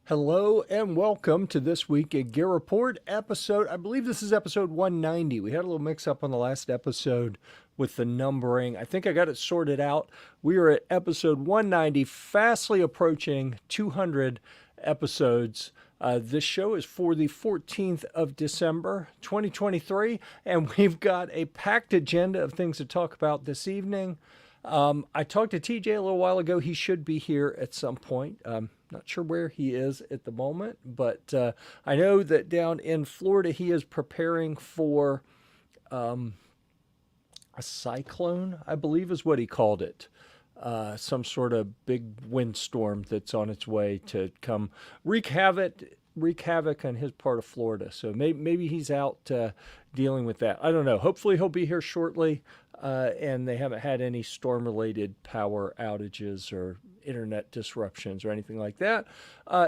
Hello and welcome to this week at GearReport episode. I believe this is episode 190. We had a little mix up on the last episode with the numbering. I think I got it sorted out. We are at episode 190, fastly approaching 200 episodes. This show is for the 14th of December, 2023, and we've got a packed agenda of things to talk about this evening. I talked to TJ a little while ago. He should be here at some point. Not sure where he is at the moment, but I know that down in Florida he is preparing for a cyclone, I believe is what he called it. Some sort of big windstorm that's on its way to come wreak havoc on his part of Florida. So maybe he's out dealing with that. I don't know. Hopefully he'll be here shortly, and they haven't had any storm-related power outages or internet disruptions or anything like that.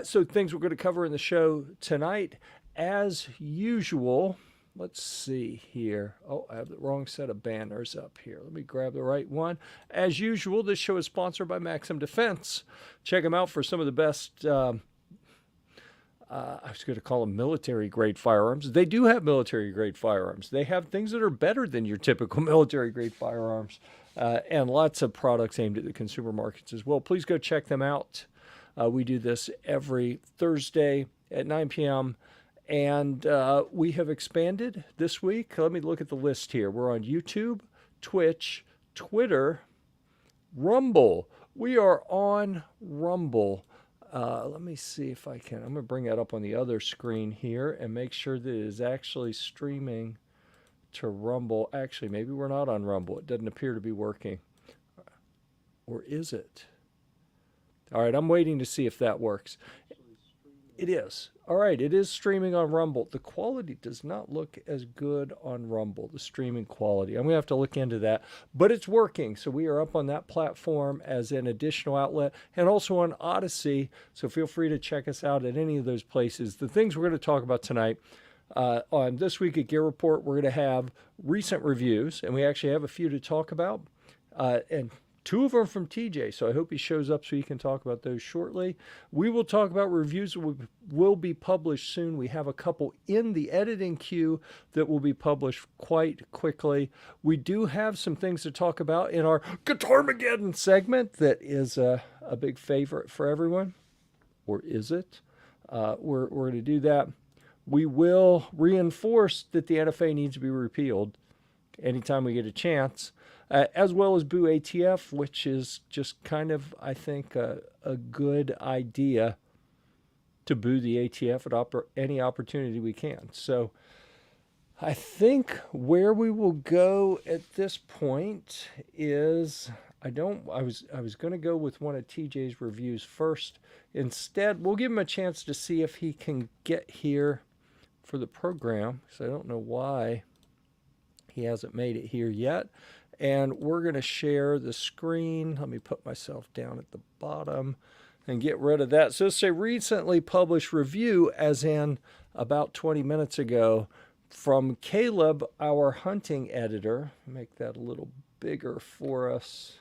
So things we're going to cover in the show tonight, as usual. Let's see here. Oh, I have the wrong set of banners up here. Let me grab the right one. As usual, this show is sponsored by Maxim Defense. Check them out for some of the best I was going to call them military-grade firearms. They do have military-grade firearms. They have things that are better than your typical military-grade firearms, and lots of products aimed at the consumer markets as well. Please go check them out. We do this every Thursday at 9 p.m., and we have expanded this week. Let me look at the list here. We're on YouTube, Twitch, Twitter, Rumble. We are on Rumble. Let me see if I can. I'm going to bring that up on the other screen here and make sure that it is actually streaming to Rumble. Actually, maybe we're not on Rumble. It doesn't appear to be working. Or is it? All right, I'm waiting to see if that works. It is. All right, it is streaming on Rumble. The quality does not look as good on Rumble, the streaming quality. I'm going to have to look into that, but it's working. So we are up on that platform as an additional outlet and also on Odyssey. So feel free to check us out at any of those places. The things we're going to talk about tonight on This Week at GearReport, we're going to have recent reviews, and we actually have a few to talk about. And two of them from TJ, so I hope he shows up so he can talk about those shortly. We will talk about reviews that will be published soon. We have a couple in the editing queue that will be published quite quickly. We do have some things to talk about in our Guitarmageddon segment that is a big favorite for everyone. Or is it? We're going to do that. We will reinforce that the NFA needs to be repealed anytime we get a chance. As well as Boo ATF, which is just kind of, I think, a good idea to boo the ATF at any opportunity we can. So I think where we will go at this point is, I was going to go with one of TJ's reviews first. Instead, we'll give him a chance to see if he can get here for the program, because I don't know why he hasn't made it here yet. And we're going to share the screen. Let me put myself down at the bottom and get rid of that. So it's a recently published review, as in about 20 minutes ago, from Caleb, our hunting editor. Make that a little bigger for us.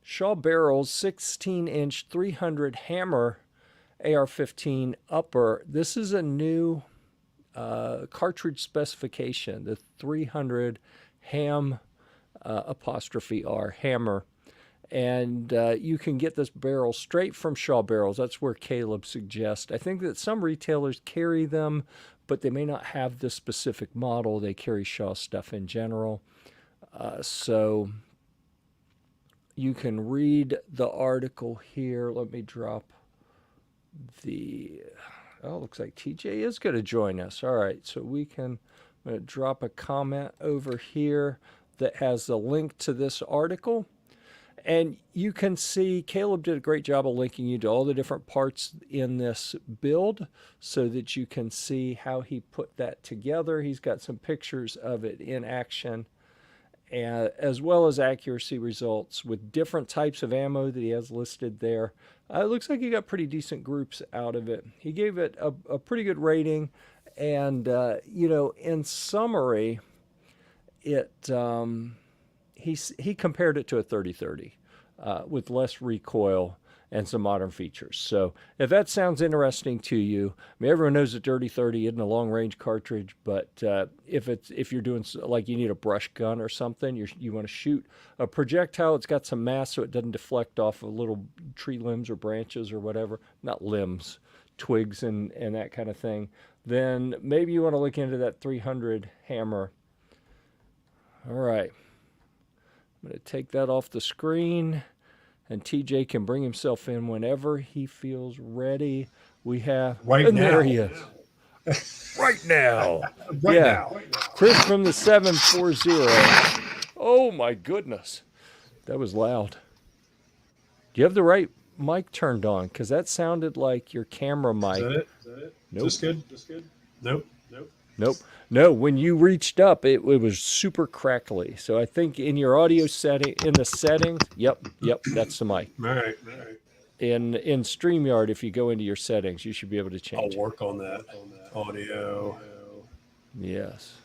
Shaw Barrels 16-inch 300 Hammer AR-15 upper. This is a new cartridge specification, the 300 Ham apostrophe R, Hammer. And you can get this barrel straight from Shaw Barrels. That's where Caleb suggests. I think that some retailers carry them, but they may not have this specific model. They carry Shaw stuff in general. So you can read the article here. Let me drop the... Oh, looks like TJ is going to join us. All right, so I'm going to drop a comment over here that has a link to this article. And you can see Caleb did a great job of linking you to all the different parts in this build so that you can see how he put that together. He's got some pictures of it in action, as well as accuracy results with different types of ammo that he has listed there. It looks like he got pretty decent groups out of it. He gave it a pretty good rating. And, in summary, he compared it to a 30-30 with less recoil and some modern features. So if that sounds interesting to you, I mean, everyone knows that Dirty 30 isn't a long range cartridge, but if you're doing like you need a brush gun or something, you want to shoot a projectile, it's got some mass so it doesn't deflect off of little tree limbs or branches or whatever, not limbs, twigs and that kind of thing, then maybe you want to look into that 300 hammer. All right. I'm going to take that off the screen, and TJ can bring himself in whenever he feels ready. We have... Right now. There he is. Right now. Right now. Chris from the 740. Oh, my goodness. That was loud. Do you have the right mic turned on? Because that sounded like your camera mic. Is that it? Nope. Is this good? Nope. No, when you reached up, it was super crackly. So I think in your audio setting, in the settings, yep, that's the mic. All right. In StreamYard, if you go into your settings, you should be able to change I'll work on that. Audio. Yes.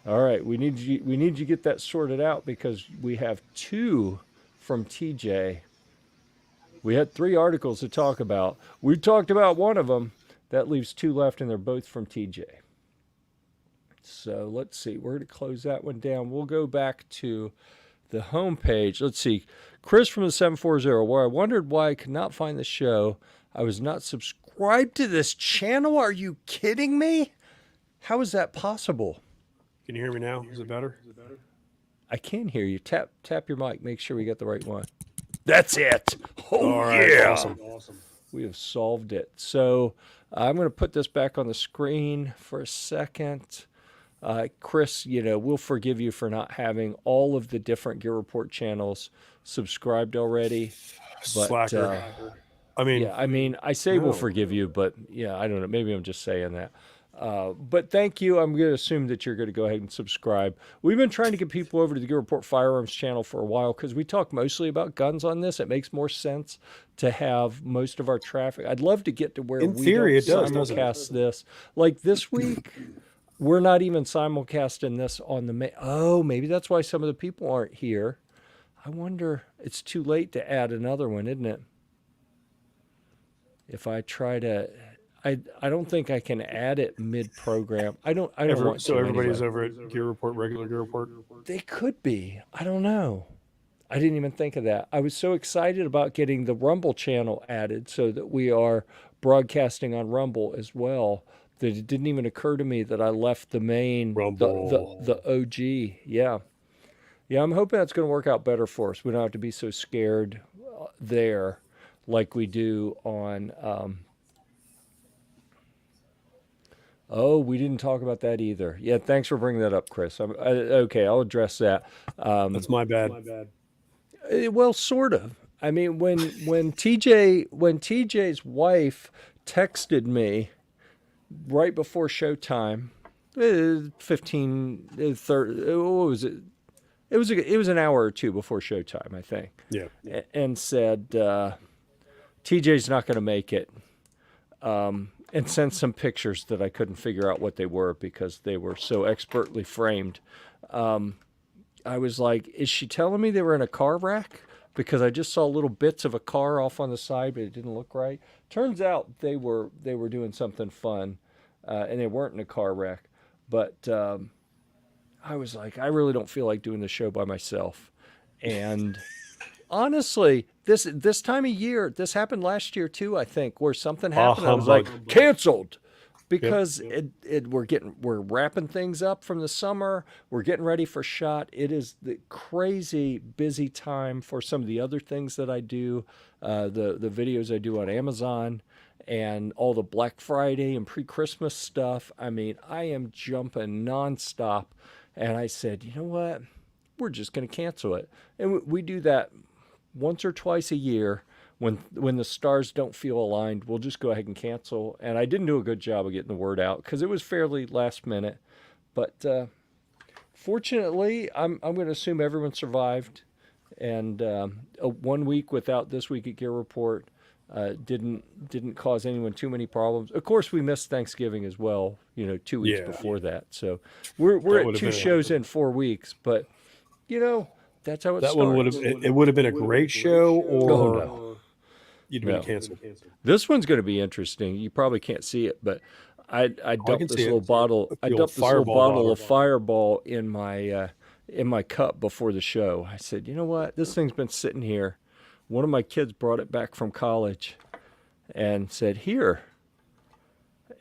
All right, we need you to get that sorted out because we have 2 from TJ. We had 3 articles to talk about. We talked about one of them. That leaves 2 left, and they're both from TJ. So let's see. We're going to close that one down. We'll go back to the home page. Let's see. Chris from the 740, where I wondered why I could not find the show. I was not subscribed to this channel. Are you kidding me? How is that possible? Can you hear me now? Is it better? I can hear you. Tap your mic. Make sure we get the right one. That's it. Oh, all right, yeah. Awesome. We have solved it. So I'm going to put this back on the screen for a second. Chris, we'll forgive you for not having all of the different Gear Report channels subscribed already. But, Slacker. I say we'll forgive you, but I don't know. Maybe I'm just saying that. But thank you. I'm going to assume that you're going to go ahead and subscribe. We've been trying to get people over to the Gear Report Firearms channel for a while because we talk mostly about guns on this. It makes more sense to have most of our traffic. I'd love to get to where in we theory, don't it does, simulcast this. Like this week, we're not even simulcasting this on the Oh, maybe that's why some of the people aren't here. I wonder, it's too late to add another one, isn't it? If I try to... I don't think I can add it mid-program. I don't want so to everybody's anyway. over at Gear Report, regular Gear Report? They could be. I don't know. I didn't even think of that. I was so excited about getting the Rumble channel added so that we are broadcasting on Rumble as well that it didn't even occur to me that I left the main, Rumble. the OG. Yeah, I'm hoping that's going to work out better for us. We don't have to be so scared there like we do on... Oh, we didn't talk about that either. Yeah, thanks for bringing that up, Chris. Okay, I'll address that. That's my bad. Well, sort of. I mean, when TJ's wife texted me right before showtime, 30, what was it? It was an hour or two before showtime, I think. Yeah. And said, TJ's not going to make it. And sent some pictures that I couldn't figure out what they were because they were so expertly framed. I was like, is she telling me they were in a car wreck? Because I just saw little bits of a car off on the side, but it didn't look right. Turns out they were doing something fun, and they weren't in a car wreck. But I was like, I really don't feel like doing the show by myself. And honestly, this time of year, this happened last year too, I think, where something happened. I was like, canceled. Because we're wrapping things up from the summer. We're getting ready for SHOT. It is the crazy busy time for some of the other things that I do, the videos I do on Amazon and all the Black Friday and pre-Christmas stuff. I mean, I am jumping nonstop. And I said, you know what? We're just going to cancel it. And we do that once or twice a year. When the stars don't feel aligned, we'll just go ahead and cancel. And I didn't do a good job of getting the word out because it was fairly last minute. But fortunately, I'm going to assume everyone survived. And 1 week without This Week at Gear Report didn't cause anyone too many problems. Of course, we missed Thanksgiving as well, 2 weeks before that. So we're at 2 shows in 4 weeks. But, that's how it starts. It would have been a great show, or... Oh, no. you'd Yeah. been canceled. This one's going to be interesting. You probably can't see it, but I dumped can this see it. little bottle. I The old dumped this little Fireball bottle bottle. of Fireball in my cup before the show. I said, you know what? This thing's been sitting here. One of my kids brought it back from college and said, "Here."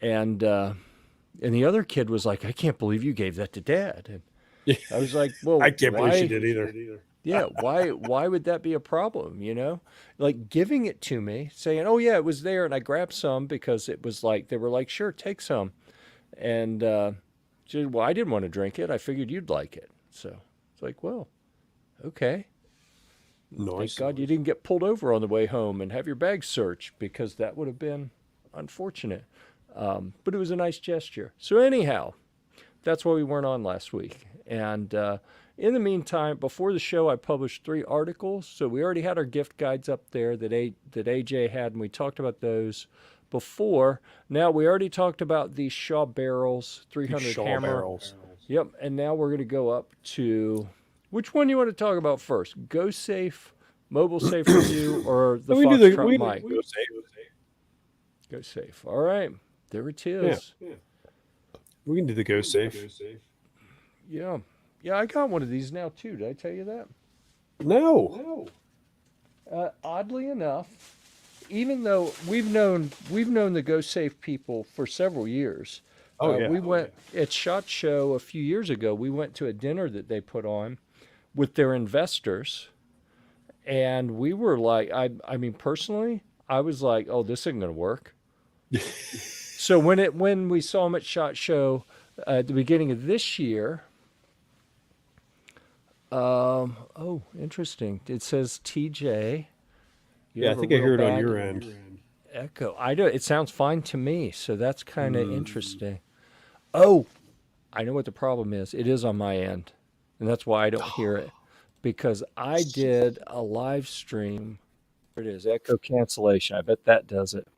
And the other kid was like, "I can't believe you gave that to Dad." And I was like, "Well, I can't believe she why?" did either. Yeah, why would that be a problem, you know? Like giving it to me, saying, "Oh yeah, it was there," and I grabbed some because it was like they were like, "Sure, take some." And she said, "Well, I didn't want to drink it. I figured you'd like it." So it's like, "Well, okay." Thank Nice. God you didn't get pulled over on the way home and have your bag searched, because that would have been unfortunate. But it was a nice gesture. So anyhow, that's why we weren't on last week. And in the meantime, before the show, I published 3 articles. So we already had our gift guides up there that AJ had, and we talked about those before. Now, we already talked about the Shaw Barrels 300 Shaw hammer. barrels. Yep, and now we're going to go up to, which one do you want to talk about first? Go Safe, Mobile Safe Review, or the Foxtrot mic? Go safe. Go Safe. All right, there it is. Yeah. We can do the go safe. Yeah. Yeah, I got one of these now too. Did I tell you that? No. Oddly enough, even though we've known the Go Safe people for several years. We went at SHOT Show a few years ago. We went to a dinner that they put on with their investors, and we were like, I mean, personally, I was like, oh, this isn't going to work. So when we saw them at SHOT Show at the beginning of this year, oh, interesting. It says TJ. Yeah, I think I heard it on your end. Echo. I do. It sounds fine to me, so that's kind of interesting. Oh, I know what the problem is. It is on my end, and that's why I don't hear it, because I did a live stream. There it is. Echo cancellation. I bet that does it.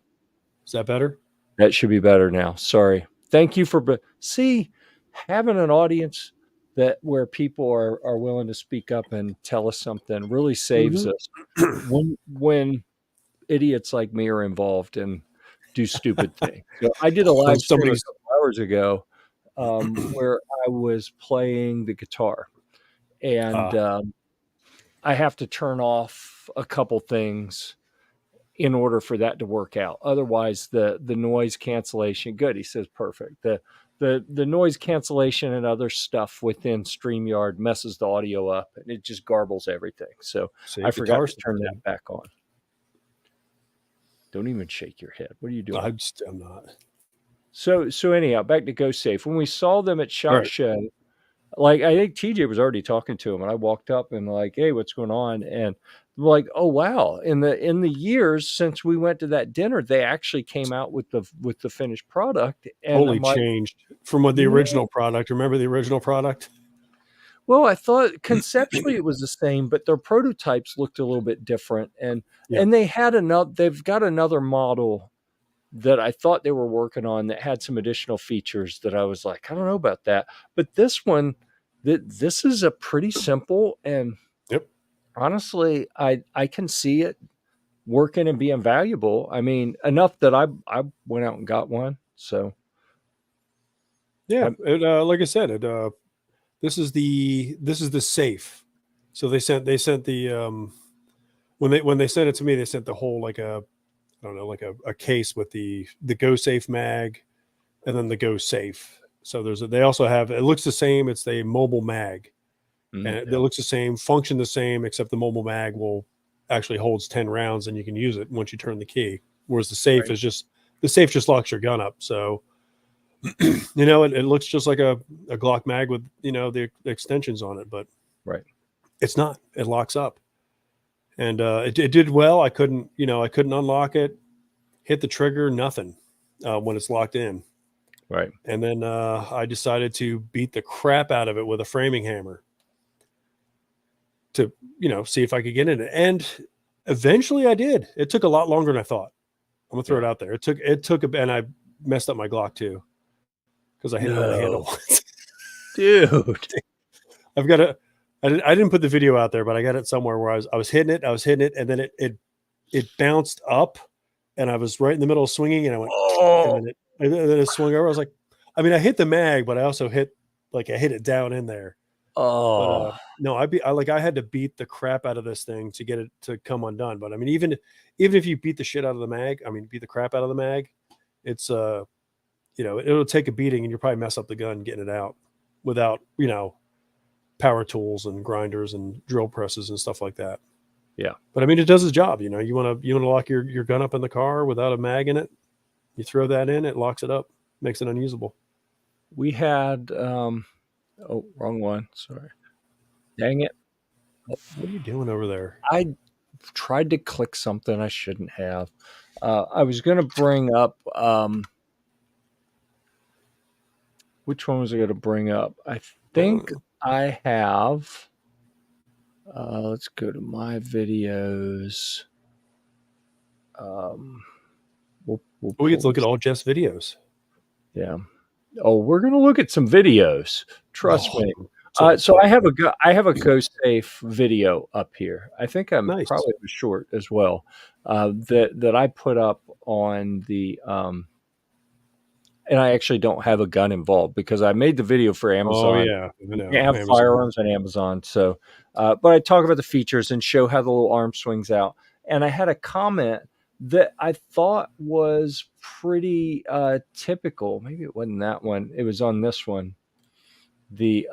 Is that better? That should be better now. Sorry. Thank you for having an audience where people are willing to speak up and tell us something really saves us when idiots like me are involved and do stupid things. So I did a live stream a couple hours ago where I was playing the guitar, and I have to turn off a couple things in order for that to work out. Otherwise, the noise cancellation, good, he says, perfect. The noise cancellation and other stuff within StreamYard messes the audio up, and it just garbles everything. So I forgot to turn that back on. Don't even shake your head. What are you doing? I'm not. So anyhow, back to Go Safe. When we saw them at SHOT Show, like I think TJ was already talking to him, and I walked up and like, hey, what's going on? And I'm like, oh wow! In the years since we went to that dinner, they actually came out with the finished product, and totally changed from what the original product. Remember the original product? Well, I thought conceptually it was the same, but their prototypes looked a little bit different, and they've got another model that I thought they were working on that had some additional features that I was like, I don't know about that. But this one, this is a pretty simple, and honestly, I can see it working and being valuable. I mean, enough that I went out and got one. So yeah, like I said, this is the safe. So they sent the when they sent it to me, they sent the whole like a a case with the Go Safe mag, and then the Go Safe. So they also have, it looks the same. It's the mobile mag, and it looks the same, function the same, except the mobile mag actually holds 10 rounds, and you can use it once you turn the key. Whereas the safe is just locks your gun up. So it looks just like a Glock mag with the extensions on it, but it's not. It locks up. And it did well. I couldn't unlock it, hit the trigger, nothing when it's locked in. Right. And then I decided to beat the crap out of it with a framing hammer to, see if I could get in it. And eventually I did. It took a lot longer than I thought. I'm gonna throw it out there. And I messed up my Glock too, because I hit it on the handle once. Dude, I've got I didn't put the video out there, but I got it somewhere where I was hitting it, and then it it bounced up, and I was right in the middle of swinging, and I went, Oh, and then it swung over. I was like, I mean, I hit the mag, but I also hit I hit it down in there. But oh, no, I had to beat the crap out of this thing to get it to come undone. But I mean, even if you beat the shit out of the mag, I mean, beat the crap out of the mag, it's it'll take a beating, and you'll probably mess up the gun getting it out without power tools and grinders and drill presses and stuff like that. yeah. But I mean, it does its job. You want to lock your gun up in the car without a mag in it. You throw that in, it locks it up, makes it unusable. We had oh, wrong one. Sorry. Dang it. What are you doing over there? I tried to click something I shouldn't have. I was going to bring up which one was I going to bring up? I think I have let's go to my videos. We'll We get pull to look at this. all Jeff's videos. Yeah. Oh, we're gonna look at some videos. Trust Oh, me. so So excited. I have a Go Safe video up here. I think I'm Nice. probably short as well. That I put up on the and I actually don't have a gun involved because I made the video for Oh Amazon. yeah, I You know can't have Amazon. firearms on Amazon, so but I talk about the features and show how the little arm swings out. And I had a comment that I thought was pretty typical. Maybe it wasn't that one. It was on this one, the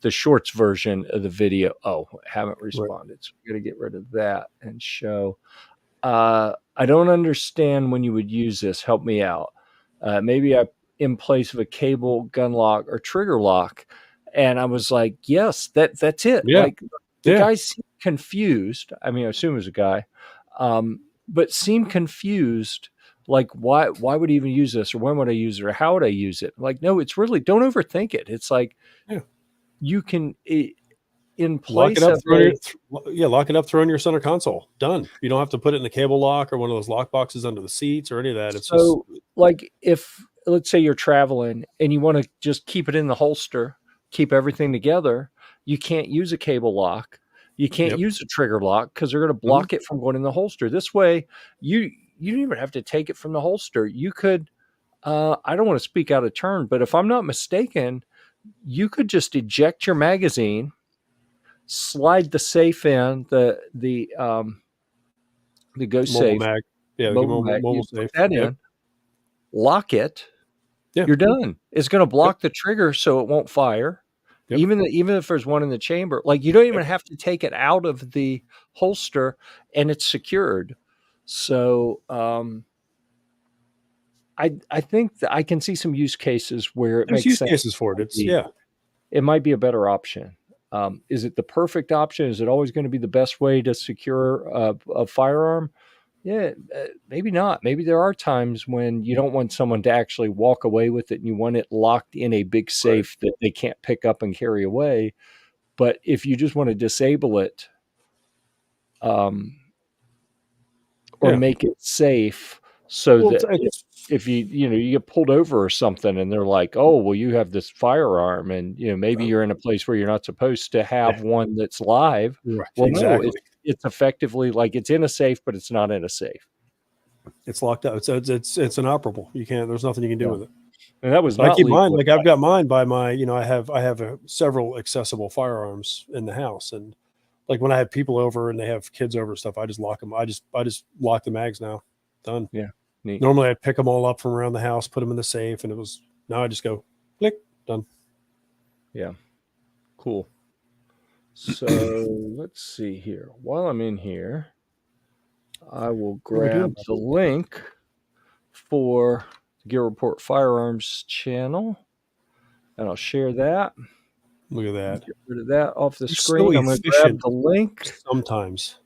shorts version of the video. Oh, haven't Right. responded, so we got to get rid of that and show. I don't understand when you would use this. Help me out. Maybe I in place of a cable, gun lock, or trigger lock. And I was like, yes, that's it. Yeah. Like the Yeah. guy seemed confused. I mean, I assume it was a guy, but seemed confused. Like, why would he even use this, or when would I use it, or how would I use it? Like, no, it's really don't overthink it. It's like Yeah. you can in Lock it place up, of throw a it. Yeah, lock it up, throw it in your center console. Done. You don't have to put it in the cable lock or one of those lock boxes under the seats or any of that. It's just So, like, if let's say you're traveling and you want to just keep it in the holster, keep everything together, you can't use a cable lock. You can't yep. use a trigger lock because they're going to Mhm. block it from going in the holster. This way, you don't even have to take it from the holster. You could. I don't want to speak out of turn, but if I'm not mistaken, you could just eject your magazine, slide the safe in the Go Mobile Safe mag. Yeah, the mobile mobile mag. You mobile put safe. that Yep. in, lock it, Yeah. you're done. It's going to Yep. block the trigger so it won't fire. Yep. Even if there's one in the chamber, like you don't Yep. even have to take it out of the holster and it's secured. So I think that I can see some use cases where it There's makes use sense. cases for it. It's yeah. It might be a better option. Is it the perfect option? Is it always going to be the best way to secure a firearm? Yeah, maybe not. Maybe there are times when you don't want someone to actually walk away with it and you want it locked in a big Right. safe that they can't pick up and carry away. But if you just want to disable it um, or Yeah. make it safe so Well, that if you get pulled over or something and they're like, oh, well, you have this firearm and maybe you're in a place where you're not supposed to yeah. have one that's live. Right. Well, no, Exactly. it's effectively like it's in a safe, but it's not in a safe. It's locked up. It's inoperable. You can't. There's nothing you can do Yeah. with it. And that was But I not keep mine legal like I've advice. got mine by my. I have several accessible firearms in the house, and like when I have people over and they have kids over and stuff, I just lock them. I just lock the mags now. Done. Yeah. Neat. Normally I pick them all up from around the house, put them in the safe, and it was now I just go click done. Yeah. Cool. So let's see here. While I'm in here, I will What are we doing, grab the buddy? link for the GearReport Firearms channel and I'll share that. Look at that. Get rid of that off the You're so screen. I'm going to grab efficient the link. sometimes.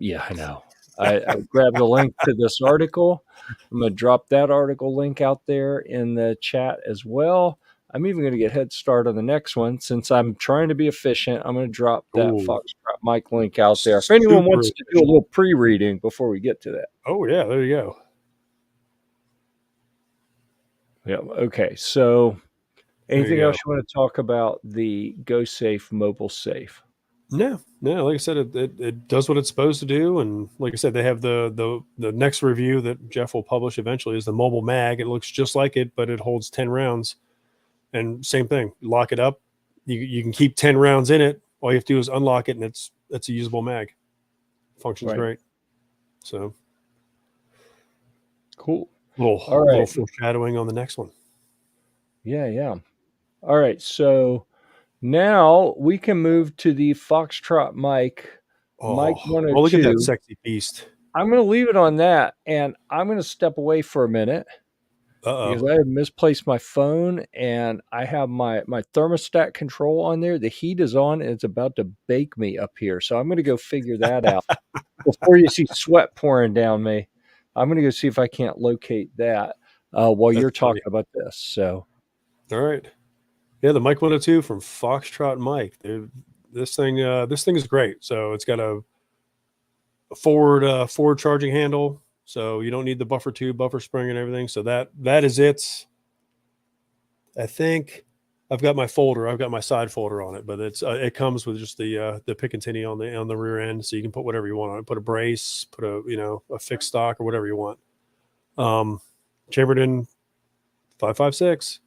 Yeah, I know. I grabbed the link to this article. I'm going to drop that article link out there in the chat as well. I'm even going to get head start on the next one since I'm trying to be efficient. I'm going to drop that Oh, Foxtrot mic link out there. If anyone super wants to do a efficient. little pre-reading before we get to that. Oh yeah, there you go. Yeah. Okay. So There you anything go. else you want to talk about the Go Safe mobile safe? No, like I said, it does what it's supposed to do, and like I said, they have the next review that Jeff will publish eventually is the mobile mag. It looks just like it, but it holds 10 rounds, and same thing. Lock it up, you can keep 10 rounds in it. All you have to do is unlock it, and it's a usable mag. Functions Right. great. So Cool. little All right. foreshadowing on the next one. Yeah. All right. So now we can move to the Foxtrot mic, Mike Oh, look at that 102. sexy beast. I'm going to leave it on that, and I'm going to step away for a minute because I have misplaced my phone, and I have my thermostat control on there. The heat is on, and it's about to bake me up here. So I'm going to go figure that out before you see sweat pouring down me. I'm going to go see if I can't locate that while you're talking about this. So, all right. Yeah, the Mic 102 from Foxtrot Mic. This thing is great. So it's got a forward charging handle, so you don't need the buffer tube, buffer spring, and everything. So that is it. I think I've got my side folder on it, but it comes with just the Picatinny on the rear end, so you can put whatever you want on it. Put a brace, put a fixed stock or whatever you want. Chambered in 5.56.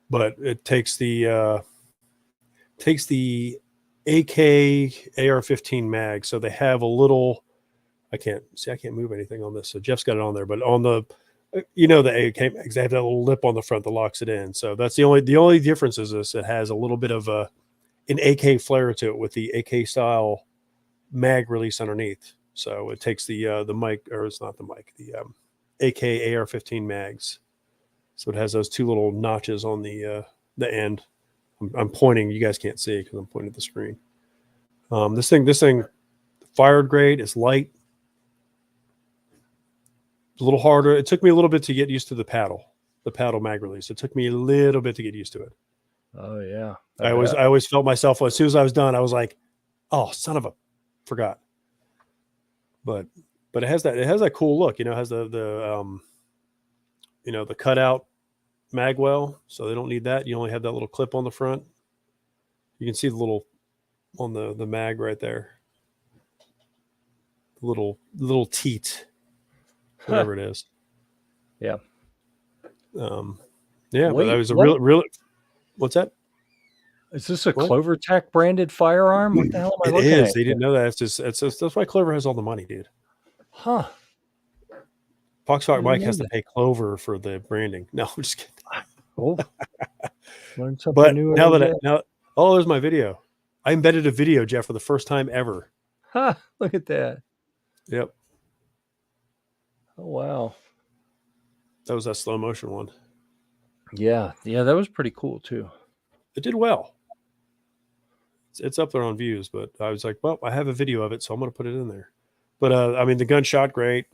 But it takes the AK AR-15 mag, so they have a little. I can't move anything on this. So Jeff's got it on there, but on the the AK mags, they have that little lip on the front that locks it in. So that's the only difference is this. It has a little bit of an AK flare to it with the AK style mag release underneath. So it takes the mic, or it's not the mic, the AK AR-15 mags. So it has those two little notches on the end. I'm pointing. You guys can't see because I'm pointing at the screen. This thing fired great. It's light. It's a little harder. It took me a little bit to get used to the paddle mag release. It took me a little bit to get used to it. Oh yeah. I always felt myself, as soon as I was done, I was like, oh, son of a, forgot. But it has that cool look. It has the cutout mag well, so they don't need that. You only have that little clip on the front. You can see the little on the mag right there. The little teat, whatever it is. Yeah. Yeah, but that was a real. What's that? Is this a CloverTech branded firearm? What the hell am I looking at? They didn't know that. That's why Clover has all the money, dude. Huh. Foxtrot Mike has to pay Clover for the branding. No, I'm just kidding. Oh. Learned something new. There's my video. I embedded a video, Jeff, for the first time ever. Huh, look at that. Yep. Oh, wow. That was that slow motion one. Yeah, that was pretty cool too. It did well. It's up there on views, but I was like, well, I have a video of it, so I'm going to put it in there. But I mean, the gun shot great.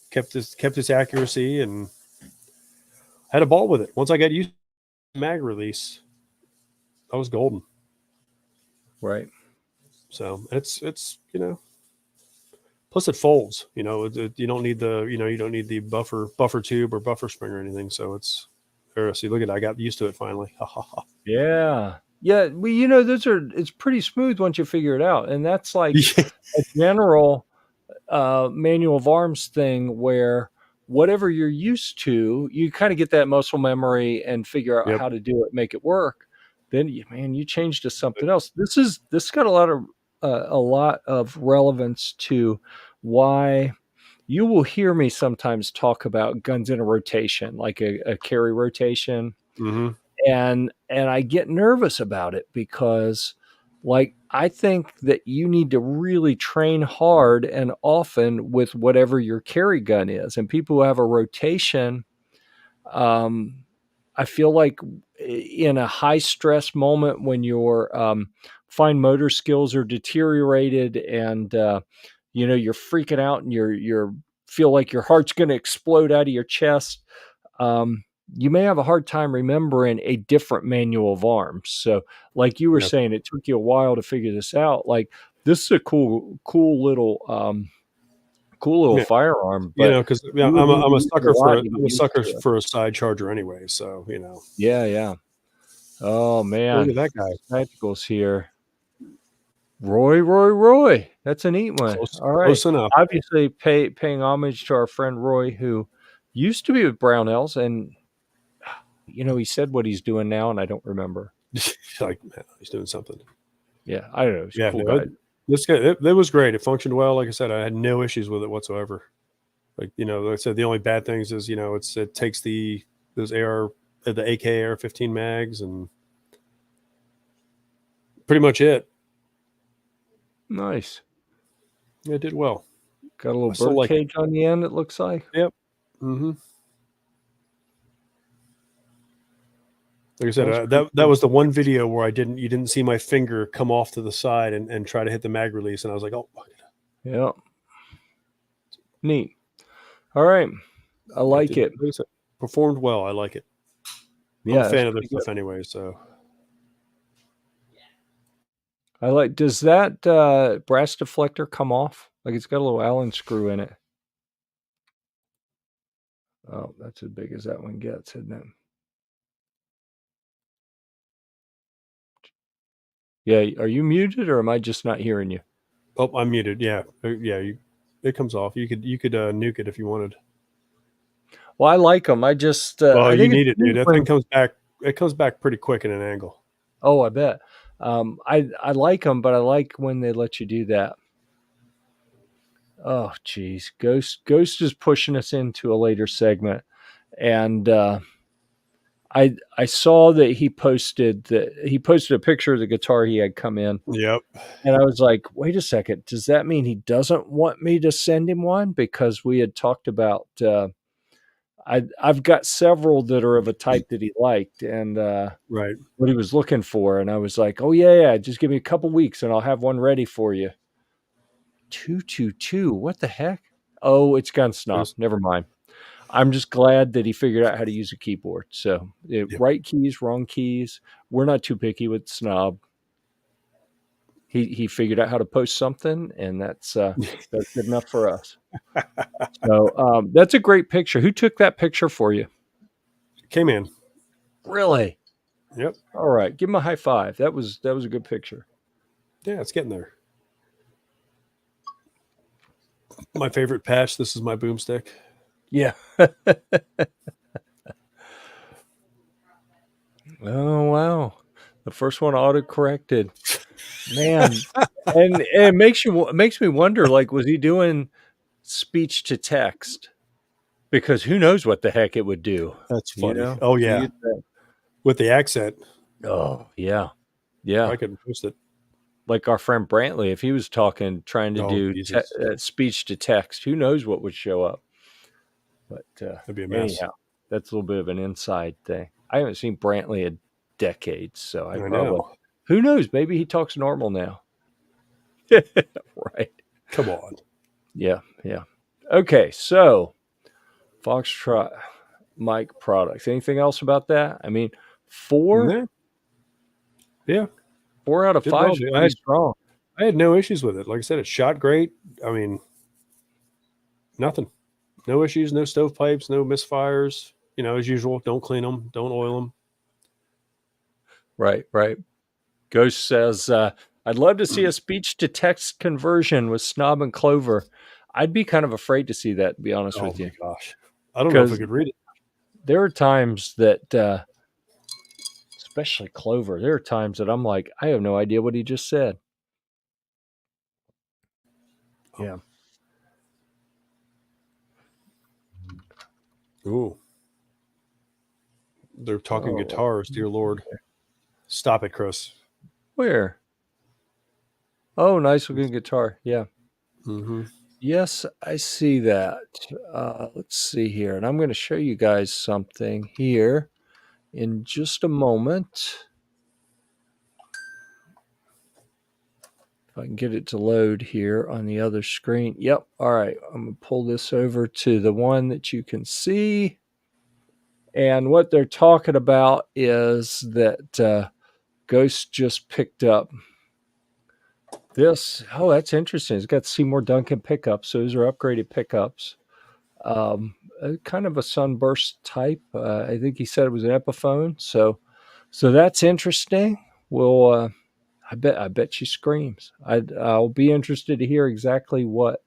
Kept its accuracy and had a ball with it. Once I got used to the mag release, I was golden. Right. So it's plus it folds. You don't need the buffer tube or buffer spring or anything. So it's see, look at it. I got used to it finally. Yeah. Well, it's pretty smooth once you figure it out, and that's like a general manual of arms thing where whatever you're used to, you kind of get that muscle memory and figure out how to do it, make it work. Then you change to something else. This got a lot of relevance to why you will hear me sometimes talk about guns in a rotation, like a carry rotation. Mm-hmm. And I get nervous about it because I think that you need to really train hard and often with whatever your carry gun is. And people who have a rotation, I feel like in a high stress moment when your fine motor skills are deteriorated and you're freaking out and you're feel like your heart's going to explode out of your chest, you may have a hard time remembering a different manual of arms. So like you were saying, it took you a while to figure this out. Like this is a cool little firearm, but because I'm a sucker for a side charger anyway. So Yeah. Oh man, look at that guy. Tacticals here. Roy. That's a neat one. All right. Close enough. Obviously, paying homage to our friend Roy, who used to be with Brownells, and he said what he's doing now, and I don't remember. Like, man, he's doing something. Yeah, I don't know. He's a Yeah, cool no, guy. this guy, it was great. It functioned well. Like I said, I had no issues with it whatsoever. Like, like I said, the only bad things is, it takes those the AK AR-15 mags, and pretty much it. Nice. Yeah, it did well. Got a little I still bird like it. cage on the end, it looks like. Yep. Mm-hmm. Like I said, that was the one video where you didn't see my finger come off to the side and try to hit the mag release, and I was like, oh, Yeah. Neat. All right. I like it. Like I said, performed well. I like it. I'm a Yeah, it's fan of this pretty stuff anyway, so. good. Does that brass deflector come off? Like it's got a little Allen screw in it. Oh, that's as big as that one gets, isn't it? Yeah, are you muted or am I just not hearing you? Oh, I'm muted. Yeah, it comes off. You could nuke it if you wanted. Well, I like them. I just Well, I you think it's need it, dude. That thing comes back. It comes back pretty quick in an angle. Oh, I bet. I like them, but I like when they let you do that. Oh, geez, Ghost is pushing us into a later segment, and I saw that he posted a picture of the guitar he had come in. Yep. And I was like, wait a second, does that mean he doesn't want me to send him one? Because we had talked about I've got several that are of a type that he liked and Right. what he was looking for. And I was like, oh yeah, just give me a couple weeks and I'll have one ready for you. 222. What the heck? Oh, it's gone snob. Never mind. I'm just glad that he figured out how to use a keyboard. So right keys, wrong keys. We're not too picky with snob. He figured out how to post something, and that's good enough for us. So that's a great picture. Who took that picture for you? K-Man. Really? Yep. All right, give him a high five. That was a good picture. Yeah, it's getting there. My favorite patch. This is my boomstick. Yeah. Oh wow, the first one auto corrected. Man, and it makes me wonder. Like, was he doing speech to text? Because who knows what the heck it would do? That's funny. Oh yeah, You with the accent. Oh yeah, yeah. I could post it. Like our friend Brantley, if he was trying to do speech to text, who knows what would show up? But that'd be a mess. Anyhow, that's a little bit of an inside thing. I haven't seen Brantley in decades, so I probably know. Who knows? Maybe he talks normal now. Right. Come on. Yeah. Okay, so Foxtrot mic products. Anything else about that? I mean, 4? Yeah. 4 out of 5 is pretty strong. I had no issues with it. Like I said, it shot great. I mean, nothing. No issues, no stovepipes, no misfires. As usual, don't clean them, don't oil them. Right. Ghost says, I'd love to see a speech to text conversion with Snob and Clover. I'd be kind of afraid to see that, to be honest with you. Oh my gosh. I don't know if I could read it. There are times that, especially Clover, there are times that I'm like, I have no idea what he just said. Yeah. Ooh. They're talking guitars, dear Lord. Stop it, Chris. Where? Oh, nice looking guitar. Yeah. Mm-hmm. Yes, I see that. Let's see here. And I'm going to show you guys something here in just a moment. If I can get it to load here on the other screen. Yep. All right. I'm going to pull this over to the one that you can see. And what they're talking about is that Ghost just picked up this. Oh, that's interesting. It's got Seymour Duncan pickups. So those are upgraded pickups. Kind of a sunburst type. I think he said it was an Epiphone. So that's interesting. We'll I bet she screams. I'll be interested to hear exactly what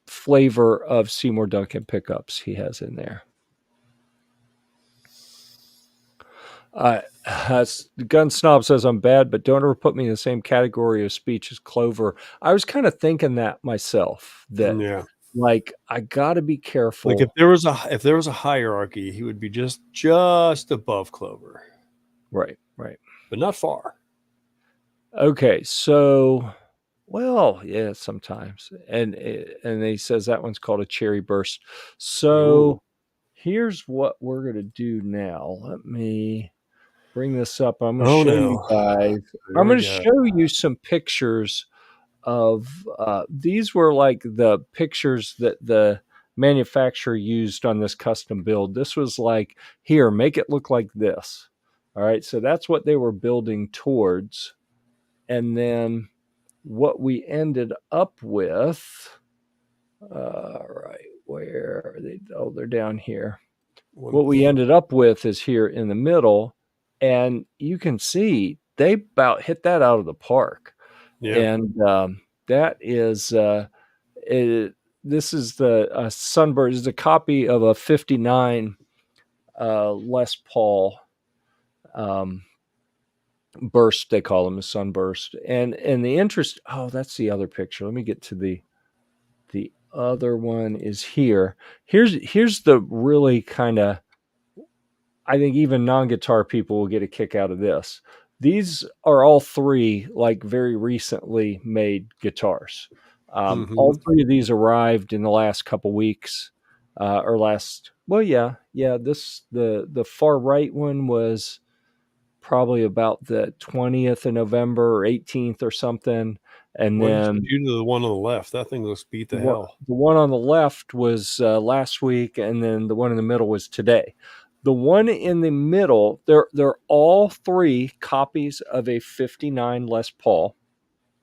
flavor of Seymour Duncan pickups he has in there. Gun Snob says I'm bad, but don't ever put me in the same category of speech as Clover. I was kind of thinking that myself. That Yeah. like I got to be careful. Like if there was a hierarchy, he would be just above Clover. Right. But not far. Okay, so well, yeah, sometimes, and he says that one's called a cherry burst. So Ooh. here's what we're gonna do now. Let me bring this up. I'm gonna Oh show you no. guys. There I'm we gonna go. show you some pictures of these were like the pictures that the manufacturer used on this custom build. This was like, here, make it look like this. All right, so that's what they were building towards. And then what we ended up with, right, where are they? Oh, they're down here. What we ended up with is here in the middle, and you can see they about hit that out of the park. Yeah. And that is this is the Sunburst. This is a copy of a 59 Les Paul burst. They call them a sunburst. And the interest. Oh, that's the other picture. Let me get to the other one. Is here. Here's the really kind of. I think even non-guitar people will get a kick out of this. These are all three like very recently made guitars. All three of these arrived in the last couple weeks, or last. Well, yeah. This the far right one was probably about the 20th of November or 18th or something, and What did then you do to the one on the left? That thing looks beat to hell. the one on the left was last week, and then the one in the middle was today. The one in the middle, they're all three copies of a 59 Les Paul.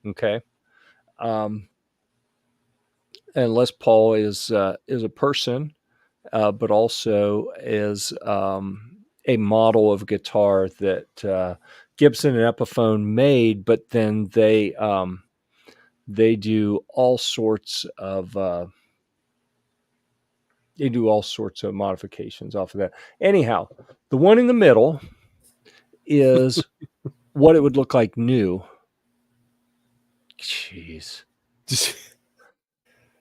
Okay. And Les Paul is a person, but also is a model of guitar that Gibson and Epiphone made, but then they do all sorts of modifications off of that. Anyhow, the one in the middle is what it would look like new. Jeez.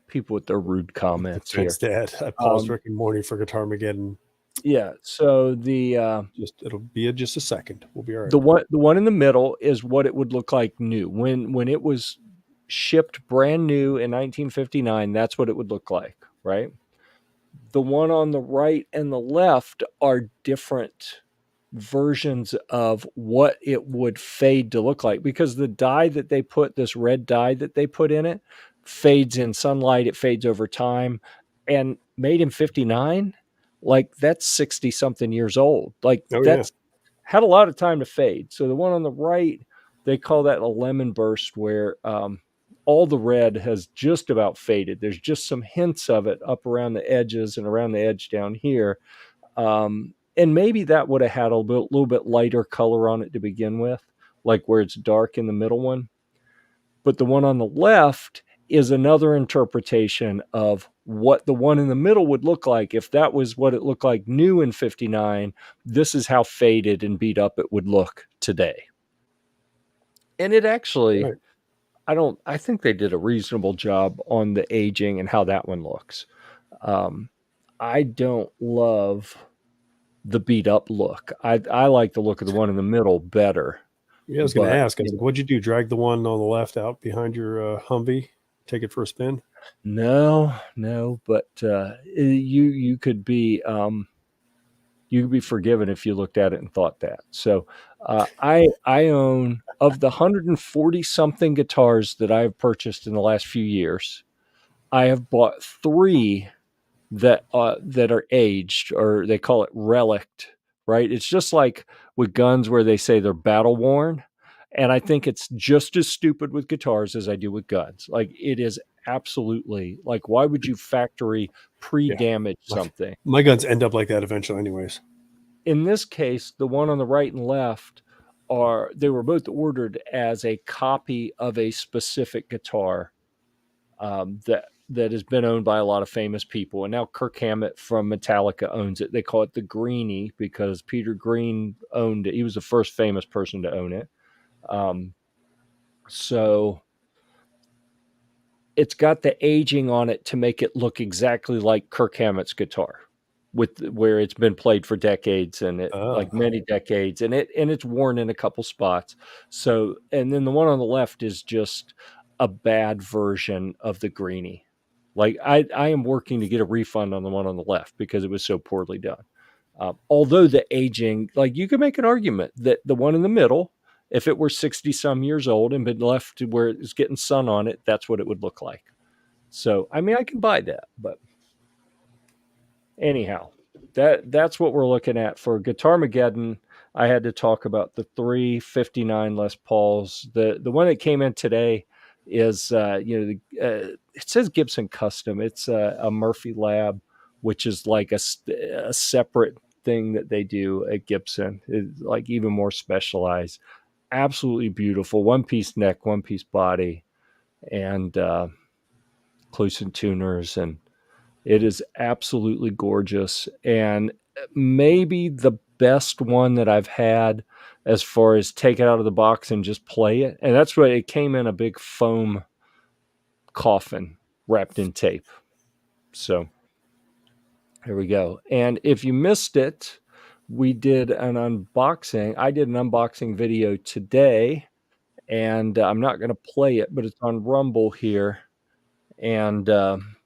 People with their rude comments here. Dad. I paused Rick and Morty for Guitar Mageddon. Yeah. So the it'll be just a second. We'll be all right. The one in the middle is what it would look like new. When it was shipped brand new in 1959, that's what it would look like, right? The one on the right and the left are different versions of what it would fade to look like, because the dye that they put, this red dye that they put in it, fades in sunlight, it fades over time. And made in 59, like that's 60 something years old. Like that's had a lot of time to fade. So the one on the right, they call that a lemon burst, where all the red has just about faded. There's just some hints of it up around the edges and around the edge down here. And maybe that would have had a little bit lighter color on it to begin with, like where it's dark in the middle one. But the one on the left is another interpretation of what the one in the middle would look like. If that was what it looked like new in 59, this is how faded and beat up it would look today. And it actually, I think they did a reasonable job on the aging and how that one looks. I don't love the beat up look. I like the look of the one in the middle better. Yeah, I was going to ask. I was like, what'd you do? Drag the one on the left out behind your Humvee? Take it for a spin? No, but you could be forgiven if you looked at it and thought that. So I own, of the 140 something guitars that I've purchased in the last few years, I have bought 3 that are aged, or they call it relict, right? It's just like with guns where they say they're battle worn. And I think it's just as stupid with guitars as I do with guns. Like, it is absolutely, like, why would you factory pre-damage something? My guns end up like that eventually anyways. in this case, the one on the right and left they were both ordered as a copy of a specific guitar that has been owned by a lot of famous people. And now Kirk Hammett from Metallica owns it. They call it the Greenie because Peter Green owned it. He was the first famous person to own it. So it's got the aging on it to make it look exactly like Kirk Hammett's guitar, with where it's been played for decades and like many decades, and it's worn in a couple spots. So, and then the one on the left is just a bad version of the Greenie. Like I am working to get a refund on the one on the left because it was so poorly done. Although the aging, like you could make an argument that the one in the middle, if it were 60 some years old and been left to where it's getting sun on it, that's what it would look like. So, I mean, I can buy that, but anyhow, that's what we're looking at for Guitarmageddon. I had to talk about the 359 Les Pauls. The one that came in today is it says Gibson Custom. It's a Murphy Lab, which is like a separate thing that they do at Gibson. It's like even more specialized. Absolutely beautiful. One piece neck, one piece body, and Clusen tuners, and it is absolutely gorgeous. And maybe the best one that I've had as far as take it out of the box and just play it. And that's what it came in, a big foam coffin wrapped in tape. So here we go. And if you missed it, we did an unboxing. I did an unboxing video today, and I'm not going to play it, but it's on Rumble here. And I'm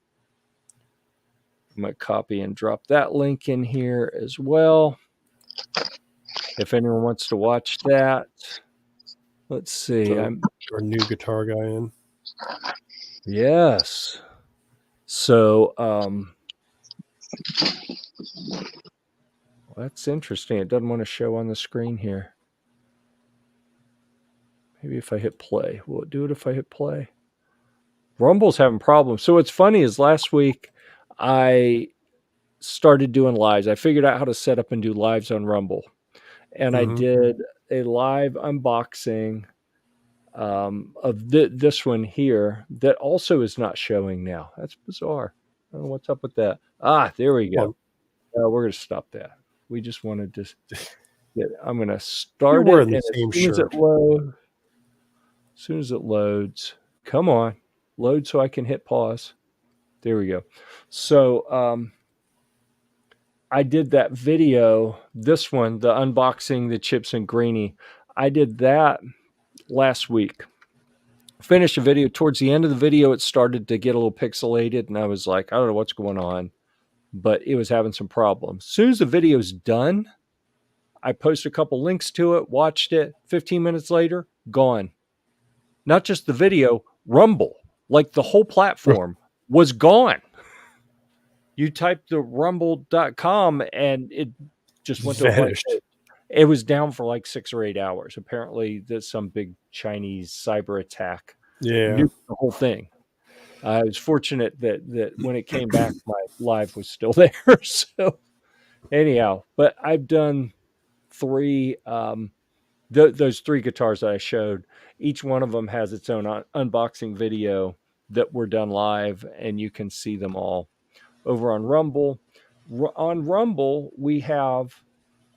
going to copy and drop that link in here as well, if anyone wants to watch that. Let's see. Our new guitar guy in. Yes. So that's interesting. It doesn't want to show on the screen here. Maybe if I hit play. Will it do it if I hit play? Rumble's having problems. So what's funny is last week I started doing lives. I figured out how to set up and do lives on Rumble. And I did a live unboxing of this one here that also is not showing now. That's bizarre. I don't know what's up with that. There we go. We're going to stop that. We just wanted to get, I'm going to start it. The same shirt. As soon as it loads, come on, load so I can hit pause. There we go. So I did that video, this one, the unboxing the Chips and Greenie. I did that last week. Finished the video. Towards the end of the video, it started to get a little pixelated, and I was like, I don't know what's going on, but it was having some problems. As soon as the video's done, I posted a couple links to it, watched it. 15 minutes later, gone. Not just the video, Rumble, like the whole platform was gone. You typed the rumble.com and it just went to a white page. It was down for like 6 or 8 hours. Apparently, there's some big Chinese cyber attack. Yeah, the whole thing. I was fortunate that when it came back, my live was still there. So, anyhow, but I've done 3. Those 3 guitars that I showed. Each one of them has its own unboxing video that were done live, and you can see them all over on Rumble. On Rumble, we have.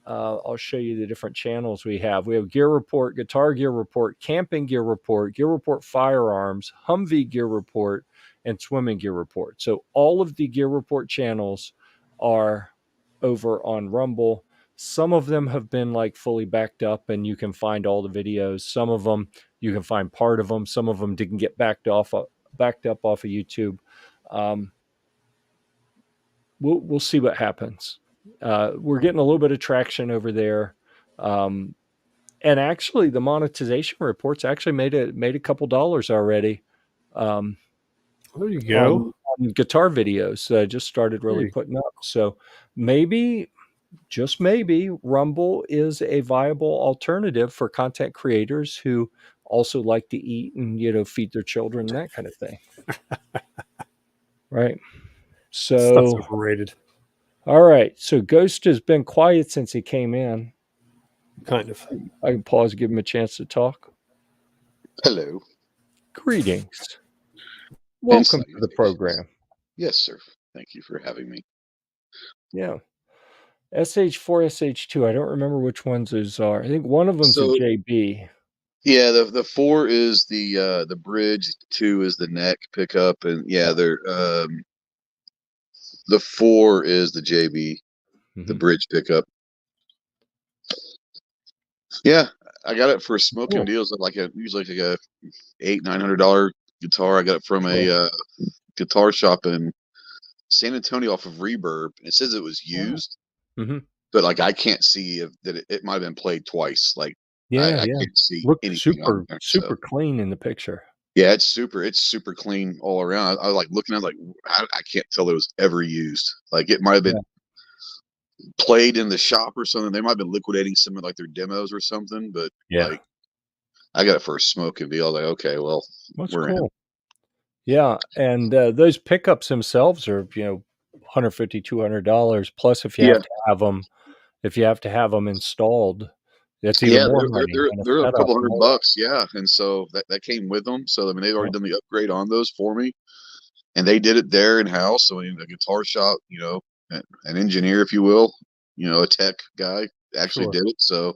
I'll show you the different channels we have. We have Gear Report, Guitar Gear Report, Camping Gear Report, Gear Report Firearms, Humvee Gear Report, and Swimming Gear Report. So all of the Gear Report channels are over on Rumble. Some of them have been like fully backed up and you can find all the videos. Some of them, you can find part of them. Some of them didn't get backed up off of YouTube. We'll see what happens. We're getting a little bit of traction over there. And actually the monetization reports actually made a couple dollars already. There you go. On guitar videos that I just started really putting up. So maybe, just maybe, Rumble is a viable alternative for content creators who also like to eat and, feed their children, that kind of thing. Right. So stuff's overrated. All right. So Ghost has been quiet since he came in. Kind of. I can pause, give him a chance to talk. Hello. Greetings. Welcome to the Salutations. program. Yes, sir. Thank you for having me. Yeah. SH4, SH2. I don't remember which ones those are. I think one of them's a So JB. yeah, the 4 is the bridge, 2 is the neck pickup, and yeah, they're the 4 is the JB, the bridge pickup. Yeah, I got it for smoking Cool. deals at usually like a $800-900 guitar. I got it from a guitar shop in San Antonio off of Reverb. It says it was used, but like I can't see if that it might have been played twice. Like I can't see Looked anything on there. super clean in the picture. Yeah, it's super clean all around. I was like looking at it, like I can't tell it was ever used. Like it might have been played in the shop or something. They might have been liquidating some of like their demos or something. But like I got it for a smoking deal. I was like, okay, well, that's we're cool. in. Yeah, and those pickups themselves are $150, $200 plus if you have to have them. If you have to have them installed, that's even more money. And a They're a setup couple and all $100, yeah. And so that came with them. So I mean, they've already done the upgrade on those for me, and they did it there in house. So in a guitar shop, an engineer, if you will, a tech guy actually did it. So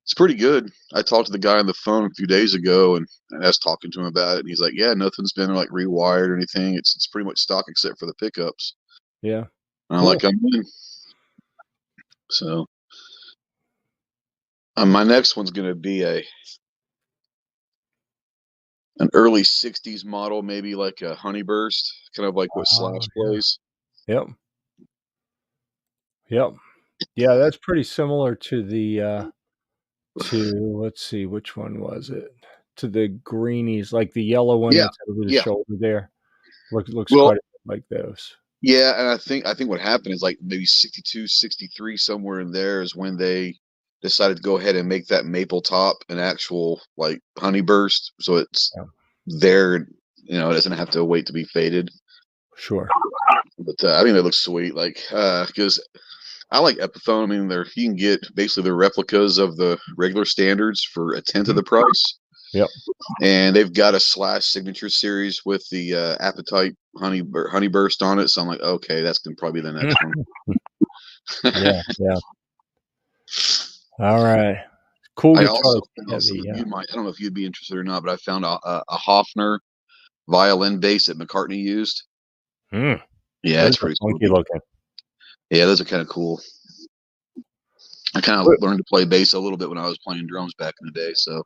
it's pretty good. I talked to the guy on the phone a few days ago, and I was talking to him about it, and he's like, "Yeah, nothing's been like rewired or anything. It's pretty much stock except for the pickups." Yeah, and I'm like, I'm in. So my next one's going to be an early '60s model, maybe like a Honeyburst, kind of like what Slash plays. Yep. Yeah, that's pretty similar to the let's see, which one was it? To the greenies, like the yellow one Yeah, that's over the yeah. shoulder there. Looks Well, quite a bit like those. yeah, and I think what happened is like maybe 62, 63, somewhere in there is when they decided to go ahead and make that maple top an actual like Honeyburst, so it's there. It doesn't have to wait to be faded. Sure. But I think that looks sweet. Like because I like Epiphone. I mean, you can get basically the replicas of the regular standards for a tenth of the price. Yep. And they've got a Slash signature series with the Appetite Honeyburst on it. So I'm like, okay, that's gonna probably be the next one. Yeah. All right. Cool I guitar. also you might, I don't know if you'd be interested or not, but I found a Hofner violin bass that McCartney used. Yeah, Those it's pretty funky looking. Yeah, those are kind of cool. I kind of learned to play bass a little bit when I was playing drums back in the day, so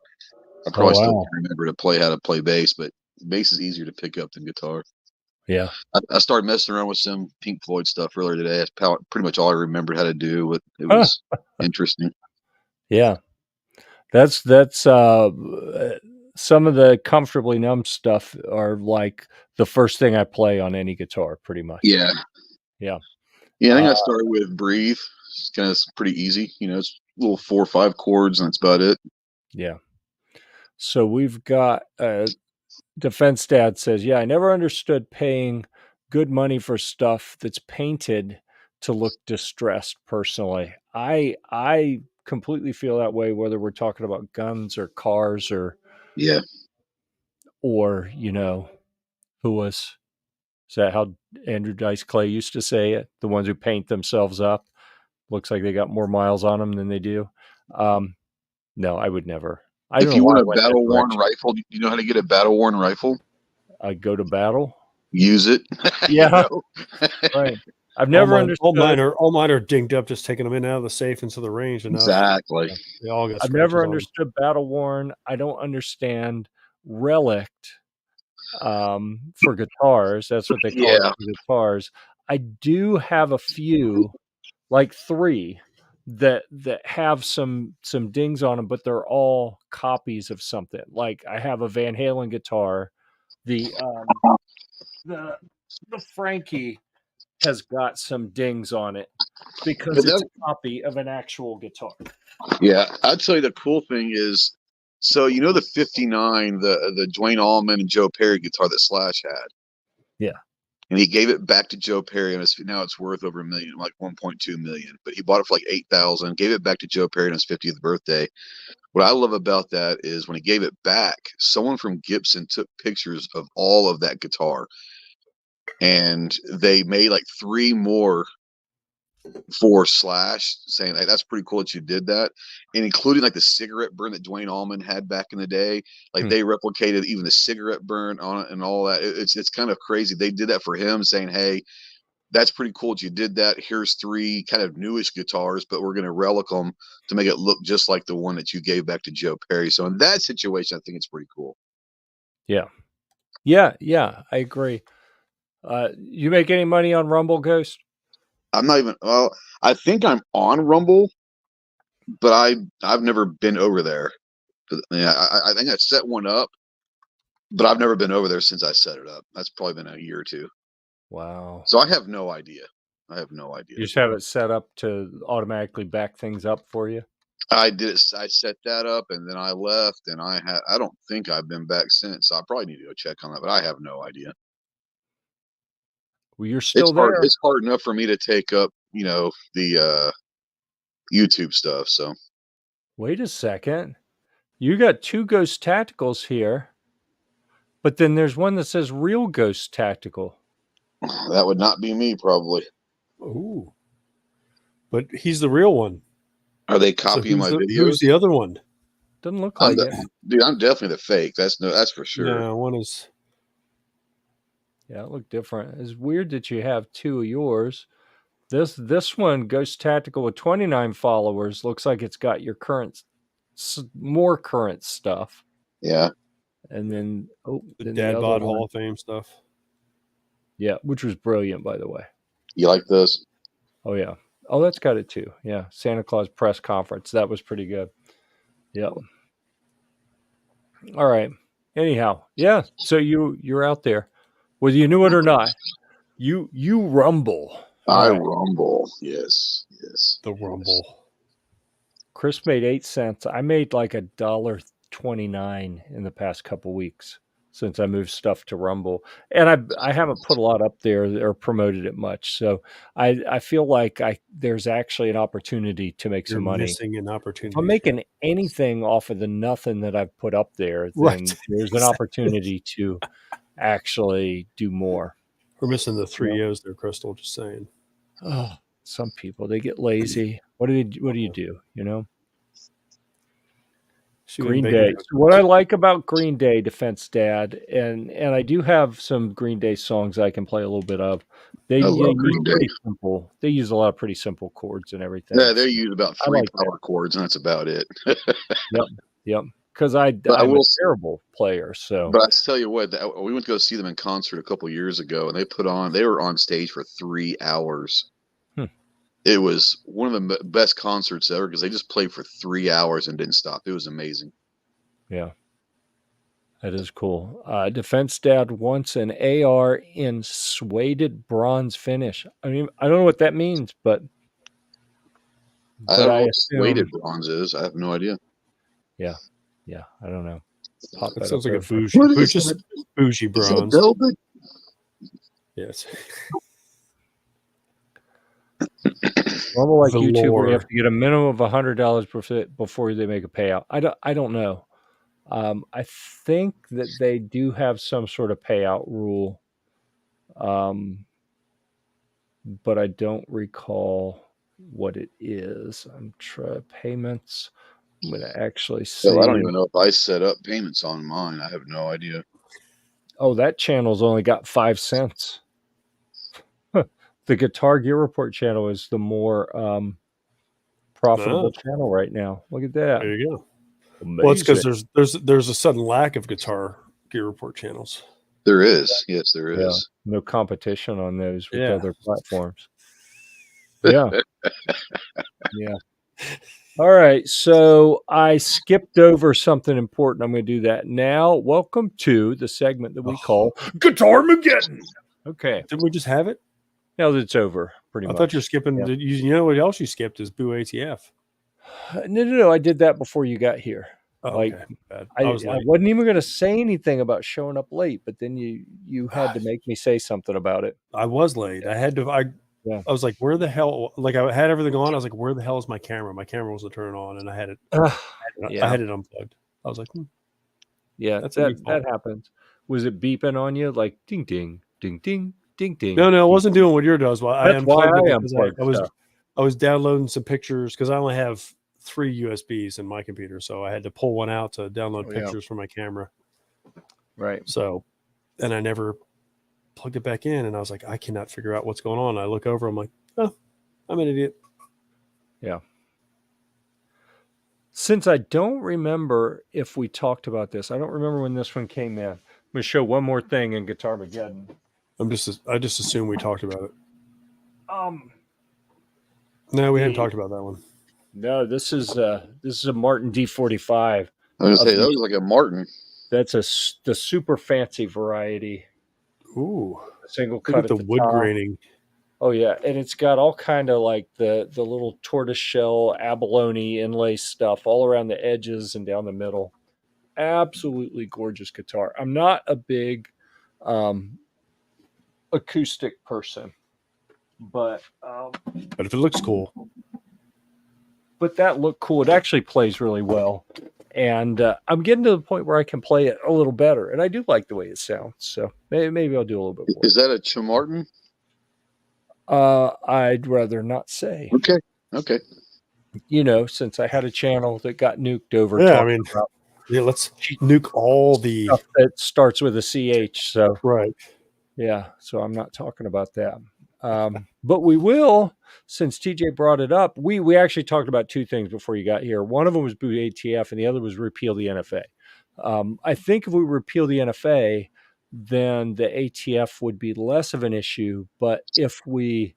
I probably still can't remember how to play bass, but bass is easier to pick up than guitar. Yeah. I started messing around with some Pink Floyd stuff earlier today. That's pretty much all I remembered how to do. But it was interesting. Yeah. That's some of the Comfortably Numb stuff are like the first thing I play on any guitar, pretty much. Yeah. Yeah. Yeah, I think I started with Breathe. It's kind of pretty easy. It's little 4 or 5 chords, and that's about it. Yeah. So we've got Defense Dad says, yeah, I never understood paying good money for stuff that's painted to look distressed personally. I completely feel that way, whether we're talking about guns or cars or who was, is that how Andrew Dice Clay used to say it? The ones who paint themselves up. Looks like they got more miles on them than they do. No, I would never. If you want a battle-worn rifle, do you know how to get a battle-worn rifle? I go to battle. Use it. Yeah. Right. I've never understood. All mine are dinged up, just taking them in and out of the safe into the range enough. Exactly. They all got I've never understood battle worn. I don't understand relict for guitars. That's what they call it for guitars. I do have a few, like 3, that have some dings on them, but they're all copies of something. Like I have a Van Halen guitar. The Frankie has got some dings on it because it's a copy of an actual guitar. Yeah, I'd tell you the cool thing is, so the 59, the Dwayne Allman and Joe Perry guitar that Slash had. Yeah. and he gave it back to Joe Perry, and now it's worth over $1 million, like 1.2 million. But he bought it for like 8,000, gave it back to Joe Perry on his 50th birthday. What I love about that is when he gave it back, someone from Gibson took pictures of all of that guitar, and they made like 3 more for Slash, saying, "Hey, that's pretty cool that you did that," and including like the cigarette burn that Dwayne Allman had back in the day. Like they replicated even the cigarette burn on it and all that. It's kind of crazy. They did that for him, saying, "Hey, that's pretty cool that you did that. Here's 3 kind of newish guitars, but we're going to relic them to make it look just like the one that you gave back to Joe Perry." So in that situation, I think it's pretty cool. Yeah. I agree. You make any money on Rumble, Ghost? I'm not even. Well, I think I'm on Rumble, but I've never been over there. Yeah, I think I set one up, but I've never been over there since I set it up. That's probably been a year or 2. Wow. So I have no idea. You just have it set up to automatically back things up for you? I did it. I set that up, and then I left, and I don't think I've been back since. So I probably need to go check on that, but I have no idea. Well, you're still there. It's hard enough for me to take up, the YouTube stuff. So wait a second. You got 2 Ghost Tacticals here, but then there's one that says Real Ghost Tactical. that would not be me, probably. Ooh. But he's the real one. Are they copying my videos? Who's the other one? Doesn't look like it. Dude, I'm definitely the fake. That's for sure. Yeah, one is. Yeah, it looked different. It's weird that you have 2 of yours. This one, Ghost Tactical with 29 followers, looks like it's got your more current stuff. Yeah. And then the Dad Bod Hall of Fame stuff. Yeah, which was brilliant, by the way. You like this? Oh yeah. Oh, that's got it too. Yeah, Santa Claus press conference. That was pretty good. Yep. All right. Anyhow, yeah. So you're out there, whether you knew it or not. You rumble. I rumble. Yes. The rumble. Chris made 8 cents. I made like $1.29 in the past couple weeks since I moved stuff to Rumble, and I haven't put a lot up there or promoted it much. So I feel like there's actually an opportunity to make some money. Missing an opportunity. If I'm making anything off of the nothing that I've put up there, then there's an opportunity to actually do more. We're missing the 3 O's there, Crystal. Just saying. Oh, some people, they get lazy. What do you do? Green Day. What I like about Green Day, Defense Dad, and I do have some Green Day songs I can play a little bit of. They use pretty simple. They use a lot of pretty simple chords and everything. Yeah, they use about 3 power chords, and that's about it. Yep. Because I'm a terrible player. So, but I tell you what, we went to go see them in concert a couple years ago, and they were on stage for 3 hours. It was one of the best concerts ever because they just played for 3 hours and didn't stop. It was amazing. Yeah, that is cool. Defense Dad wants an AR in suede bronze finish. I mean, I don't know what that means, but I don't know what suede bronze is. I have no idea. Yeah, I don't know. That sounds like a bougie bronze. Yes. Normal like YouTube, where you have to get a minimum of $100 before they make a payout. I don't know. I think that they do have some sort of payout rule, but I don't recall what it is. I'm trying payments. I'm going to actually see. I don't even know if I set up payments on mine. I have no idea. Oh, that channel's only got 5 cents. The Guitar Gear Report channel is the more profitable channel right now. Look at that. There you go. Amazing. Well, it's because there's a sudden lack of Guitar Gear Report channels. There is. Yes, there is. No competition on those with other platforms. Yeah. All right. So I skipped over something important. I'm going to do that now. Welcome to the segment that we call Guitar-mageddon. Okay. Didn't we just have it? Now that it's over, pretty much. I thought you're skipping. Yeah. You know what else you skipped is Boo ATF. No. I did that before you got here. Oh, Like, okay. Bad. I I was late. wasn't even going to say anything about showing up late, but then you had to make me say something about it. I was late. I had to. Yeah. I was like, where the hell? Like, I had everything on. I was like, where the hell is my camera? My camera wasn't turning on, and I had it. I Yeah. had it unplugged. I was like, Yeah, that's a big fault. that happens. Was it beeping on you like ding ding ding ding ding ding? No, it ding. wasn't doing what yours does. Well, I That's why unplugged it I because unplugged stuff. I was downloading some pictures because I only have 3 USBs in my computer, so I had to pull one out to download pictures from my camera. Right. So, and I never plugged it back in, and I was like, I cannot figure out what's going on. I look over, I'm like, oh, I'm an idiot. Yeah. Since I don't remember if we talked about this, I don't remember when this one came in. I'm going to show one more thing in GuitarMageddon. I just assumed we talked about it. Um, No, we hadn't talked about that one. No, this is a Martin D45. I was gonna say that was like a Martin. That's the super fancy variety. Ooh, A single look cut at at the wood top. graining. Oh yeah, and it's got all kind of like the little tortoiseshell abalone inlay stuff all around the edges and down the middle. Absolutely gorgeous guitar. I'm not a big acoustic person, but if it looks cool, that looked cool. It actually plays really well, and I'm getting to the point where I can play it a little better, and I do like the way it sounds. So maybe I'll do a little bit more. Is that a Chamartin? I'd rather not say. Okay. Okay. You know, since I had a channel that got nuked over. Yeah, I mean, yeah, let's nuke all the stuff that starts with a CH. So right. Yeah, so I'm not talking about that. But we will, since TJ brought it up. We actually talked about two things before you got here. One of them was boot ATF, and the other was repeal the NFA. I think if we repeal the NFA, then the ATF would be less of an issue. But if we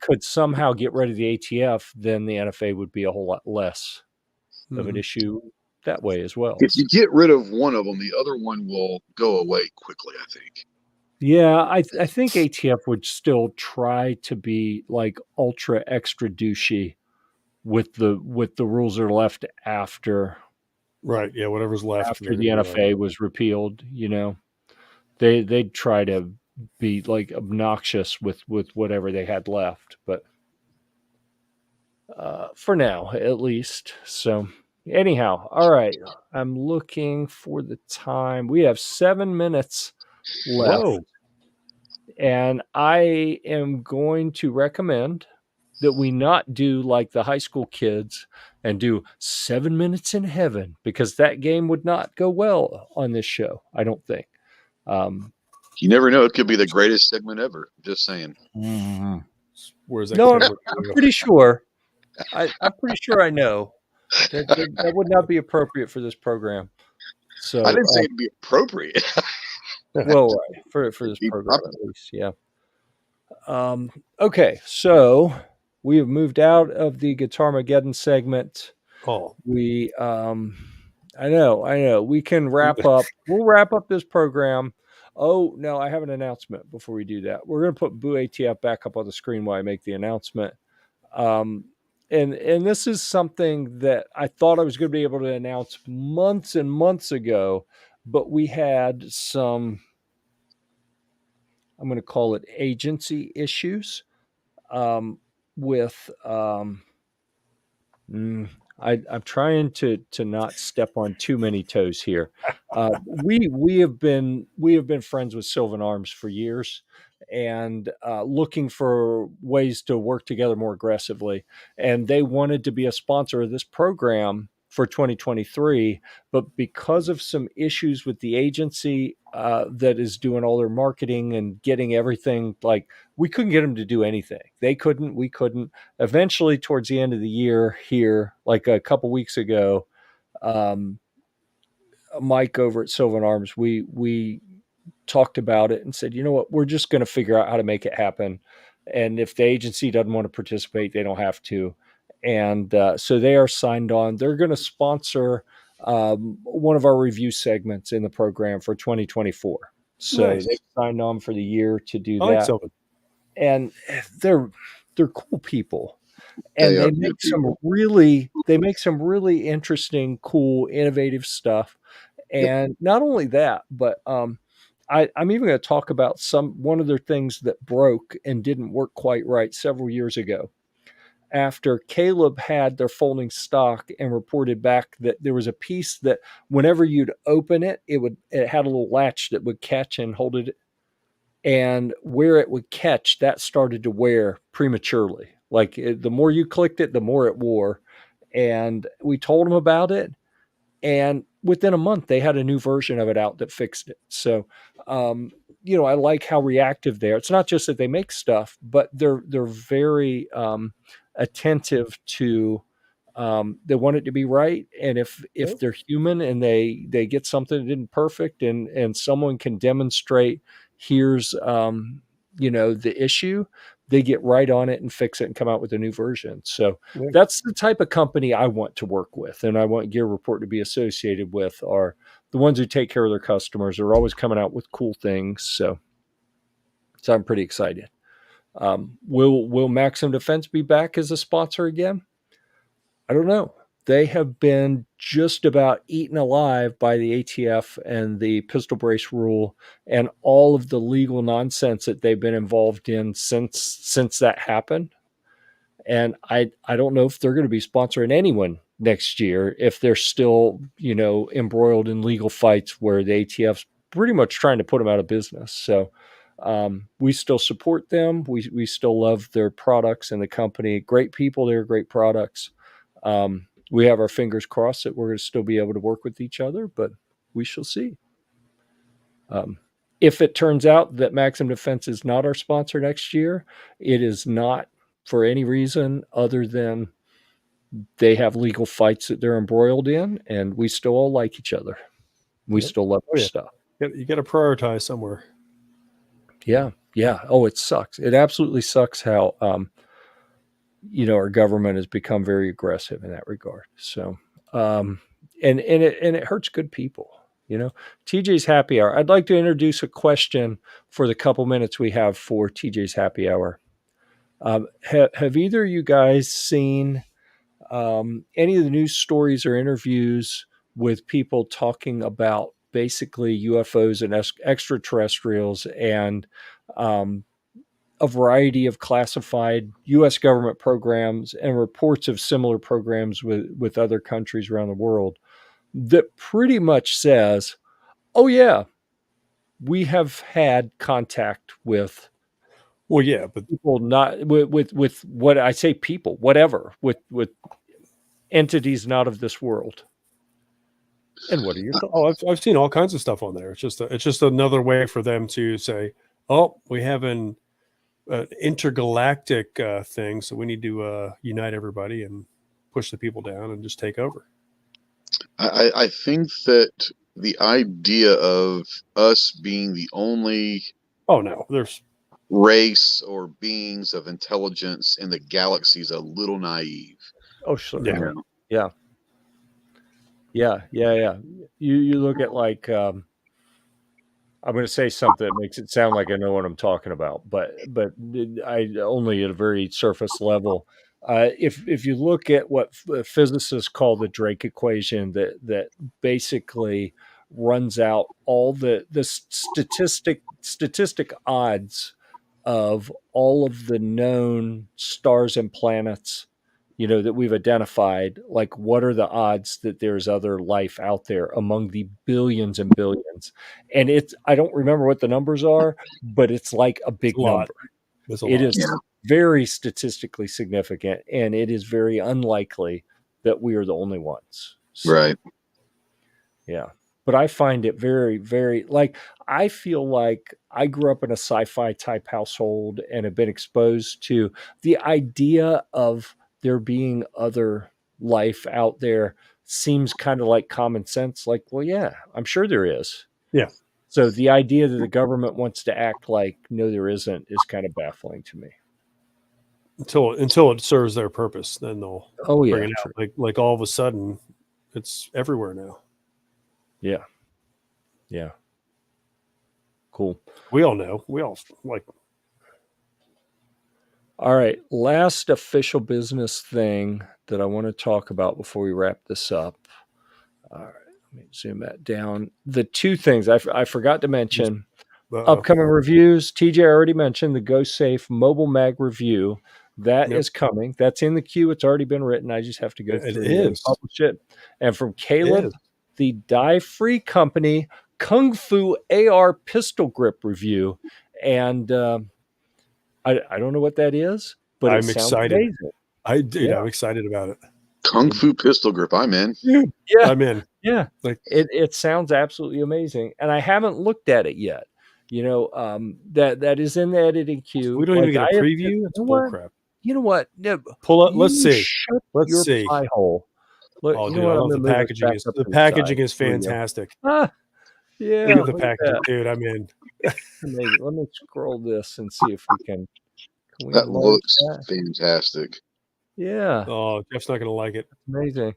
could somehow get rid of the ATF, then the NFA would be a whole lot less of an issue that way as well. If you get rid of one of them, the other one will go away quickly, I think. Yeah, I think ATF would still try to be like ultra extra douchey with the rules that are left after. Right. Yeah. Whatever's left after the NFA was repealed. You know, they'd try to be like obnoxious with whatever they had left, but for now at least. So anyhow, all right. I'm looking for the time. We have 7 minutes left. Whoa. And I am going to recommend that we not do like the high school kids and do 7 minutes in heaven, because that game would not go well on this show, I don't think. You never know. It could be the greatest segment ever. Just saying. Where's that? No, I'm pretty sure. I'm pretty sure I know that would not be appropriate for this program. So I didn't say it'd be appropriate. Well, right, for this program at least, yeah. Okay, so we have moved out of the GuitarMageddon segment. Oh, We, I know. We can wrap up. We'll wrap up this program. Oh no, I have an announcement before we do that. We're going to put Boo ATF back up on the screen while I make the announcement. And this is something that I thought I was going to be able to announce months and months ago, but we had some, I'm going to call it agency issues with I'm trying to not step on too many toes here. We have been friends with Sylvan Arms for years, and looking for ways to work together more aggressively. And they wanted to be a sponsor of this program for 2023, but because of some issues with the agency that is doing all their marketing and getting everything, like we couldn't get them to do anything. They couldn't, we couldn't. Eventually, towards the end of the year here, like a couple weeks ago, Mike over at Sylvan Arms, we talked about it and said, you know what, we're just going to figure out how to make it happen. And if the agency doesn't want to participate, they don't have to. And so they are signed on. They're going to sponsor one of our review segments in the program for 2024. So nice. They've signed on for the year to do I that. like Sylvan. And they're cool people. and They are they good make some people. really interesting, cool, innovative stuff. Yep. And not only that, but I'm even going to talk about one of their things that broke and didn't work quite right several years ago. After Caleb had their folding stock and reported back that there was a piece that whenever you'd open it, it had a little latch that would catch and hold it, and where it would catch, that started to wear prematurely. Like the more you clicked it, the more it wore. And we told them about it, and within a month they had a new version of it out that fixed it. So um, I like how reactive they are. It's not just that they make stuff, but they're very attentive to, they want it to be right. And if they're human and they get something that isn't perfect, and someone can demonstrate, here's the issue, they get right on it and fix it and come out with a new version. So Yeah. that's the type of company I want to work with, and I want GearReport to be associated with, are the ones who take care of their customers. They're always coming out with cool things. So I'm pretty excited. Will Maxim Defense be back as a sponsor again? I don't know. They have been just about eaten alive by the ATF and the pistol brace rule and all of the legal nonsense that they've been involved in since that happened. And I don't know if they're going to be sponsoring anyone next year if they're still, embroiled in legal fights where the ATF's pretty much trying to put them out of business. So we still support them. We still love their products and the company. Great people, they're great products. We have our fingers crossed that we're going to still be able to work with each other, but we shall see. If it turns out that Maxim Defense is not our sponsor next year, it is not for any reason other than they have legal fights that they're embroiled in, and we still all like each other. We still love their stuff. You got to prioritize somewhere. Yeah. Oh, it sucks. It absolutely sucks how our government has become very aggressive in that regard. So and it hurts good people. TJ's Happy Hour. I'd like to introduce a question for the couple minutes we have for TJ's Happy Hour. Have either of you guys seen any of the news stories or interviews with people talking about basically UFOs and extraterrestrials, and a variety of classified U.S. government programs and reports of similar programs with other countries around the world that pretty much says, oh, yeah, we have had contact with But people, not with what I say, people, whatever, with entities not of this world. And what are your thoughts? I've seen all kinds of stuff on there. It's just another way for them to say, oh, we have an intergalactic thing, so we need to unite everybody and push the people down and just take over. I think that the idea of us being the only There's race or beings of intelligence in the galaxy is a little naive. Oh, sure. Yeah. Yeah. You look at I'm going to say something that makes it sound like I know what I'm talking about, but I only at a very surface level. If you look at what physicists call the Drake equation, that basically runs out all the statistic odds of all of the known stars and planets, that we've identified, like what are the odds that there's other life out there among the billions and billions? And I don't remember what the numbers are, but it's like a big number. There's a It lot. is very statistically significant, and it is very unlikely that we are the only ones. So, Right. yeah. But I find it very, very, I feel like I grew up in a sci-fi type household and have been exposed to the idea of there being other life out there. Seems kind of like common sense. Like, well, yeah, I'm sure there is. Yeah. So the idea that the government wants to act like no, there isn't, is kind of baffling to me. Until it serves their purpose, then they'll bring it True. out. Like all of a sudden, it's everywhere now. Yeah. Cool. We all know. We all like. All right, last official business thing that I want to talk about before we wrap this up. All right, let me zoom that down. The two things I forgot to mention. Upcoming reviews. TJ already mentioned the Go Safe Mobile Mag review. That is coming. That's in the queue. It's already been written. I just have to go through and publish it. And from Caleb, the Die Free Company Kung Fu AR pistol grip review. And I don't know what that is, but I'm it sounds excited. amazing. I'm excited about it. Kung Fu pistol grip. I'm in. Yeah, I'm in. Yeah, Like it sounds absolutely amazing, and I haven't looked at it yet. That is in the editing queue. we don't even get a preview. It's bullcrap. You know what? No, Pull up. Let's see. Shut Let's your see. pie hole. Look, Oh, you dude, know what? I I'm love gonna the move it packaging. back up The to packaging side. is fantastic. Ah, yeah. Look at the look packaging, that. dude. I'm in. Amazing. Let me scroll this and see if we can. Can we That enlarge looks that? fantastic. Yeah. Oh, Jeff's not going to like it. Amazing.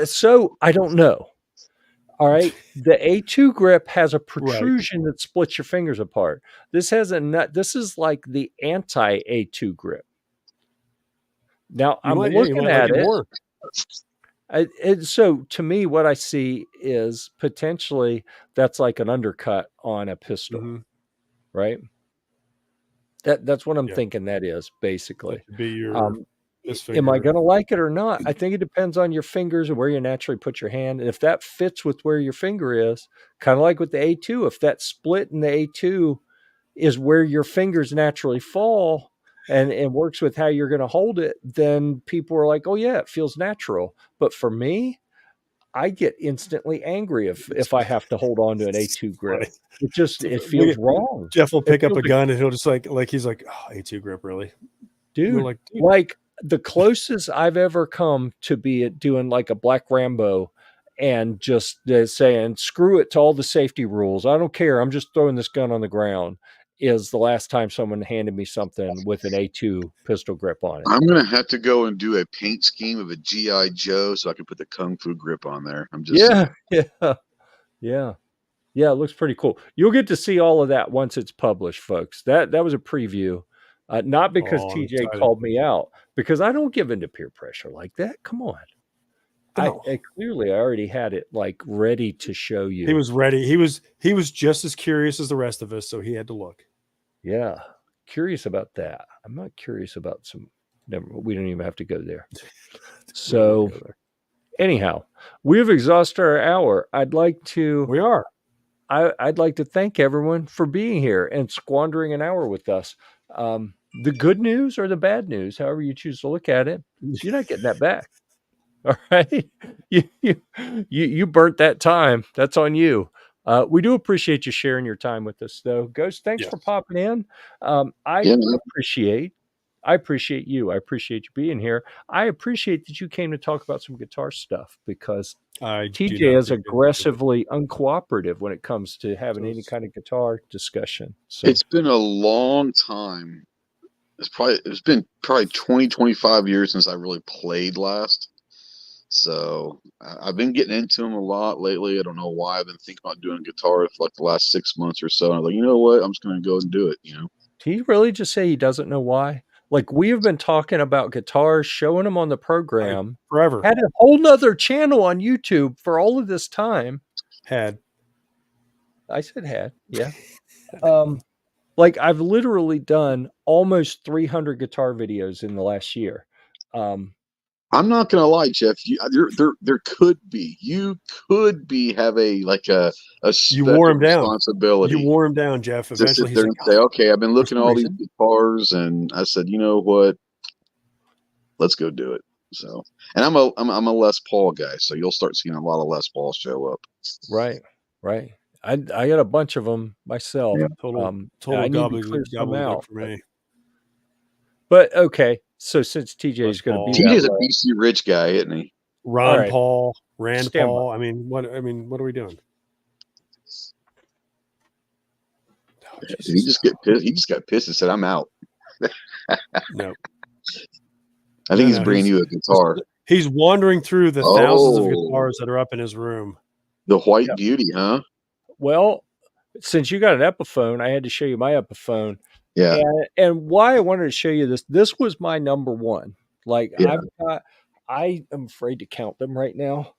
So I don't know. All right. The A2 grip has a protrusion that splits your fingers apart. This has a nut. This is like the anti A2 grip. Now I'm looking at it. More. So to me, what I see is potentially that's like an undercut on a pistol, right? That's what I'm thinking. That is basically. That could be your am I going to like it or not? I think it depends on your fingers and where you naturally put your hand. And if that fits with where your finger is, kind of like with the A2, if that split in the A2 is where your fingers naturally fall and works with how you're going to hold it, then people are like, oh yeah, it feels natural. But for me, I get instantly angry if I have to hold on to an A2 grip. It feels wrong. Jeff will pick up a gun and he'll just like he's like, oh, A2 grip, really? Dude, like the closest I've ever come to be doing like a Black Rambo and just saying, screw it to all the safety rules. I don't care. I'm just throwing this gun on the ground is the last time someone handed me something with an A2 pistol grip on it. I'm going to have to go and do a paint scheme of a G.I. Joe so I can put the Kung Fu grip on there. I'm just Yeah. It looks pretty cool. You'll get to see all of that once it's published, folks. That was a preview. Not because TJ called me out, because I don't give into peer pressure like that. Come on. No. I clearly already had it like ready to show you. He was ready. He was just as curious as the rest of us, so he had to look. Yeah. Curious about that. I'm not curious about we don't even have to go there. So anyhow, we've exhausted our hour. I'd like to thank everyone for being here and squandering an hour with us. The good news or the bad news, however you choose to look at it, you're not getting that back. All right. You burnt that time. That's on you. We do appreciate you sharing your time with us, though. Ghost, thanks for popping in. I appreciate you. I appreciate you being here. I appreciate that you came to talk about some guitar stuff because TJ is aggressively uncooperative when it comes to having any kind of guitar discussion. So it's been a long time. It's been probably 20, 25 years since I really played last. So I've been getting into them a lot lately. I don't know why. I've been thinking about doing guitar for like the last 6 months or so. And I was like, you know what? I'm just going to go and do it. Did he really just say he doesn't know why? Like, we have been talking about guitars, showing them on the program forever. Had a whole nother channel on YouTube for all of this time. I said had, yeah. Like, I've literally done almost 300 guitar videos in the last year. I'm not gonna lie, Jeff. There could be. You could have a you wore him down. Responsibility. You wore him down, Jeff. Eventually, he's say, okay, I've been looking at all these guitars, and I said, you know what? Let's go do it. So, and I'm a Les Paul guy, so you'll start seeing a lot of Les Paul show up. Right. I got a bunch of them myself. Yeah. Total gobbledygook for me. But okay, so since TJ is going to be, TJ's a BC Rich guy, isn't he? Rand Paul. I mean, what are we doing? Did he just get pissed? He just got pissed and said, "I'm out." No. I think he's bringing you a guitar. He's wandering through the thousands of guitars that are up in his room. The White Beauty, huh? Well, since you got an Epiphone, I had to show you my Epiphone. Yeah. And why I wanted to show you this was my number one. Like Yeah. I am afraid to count them right now.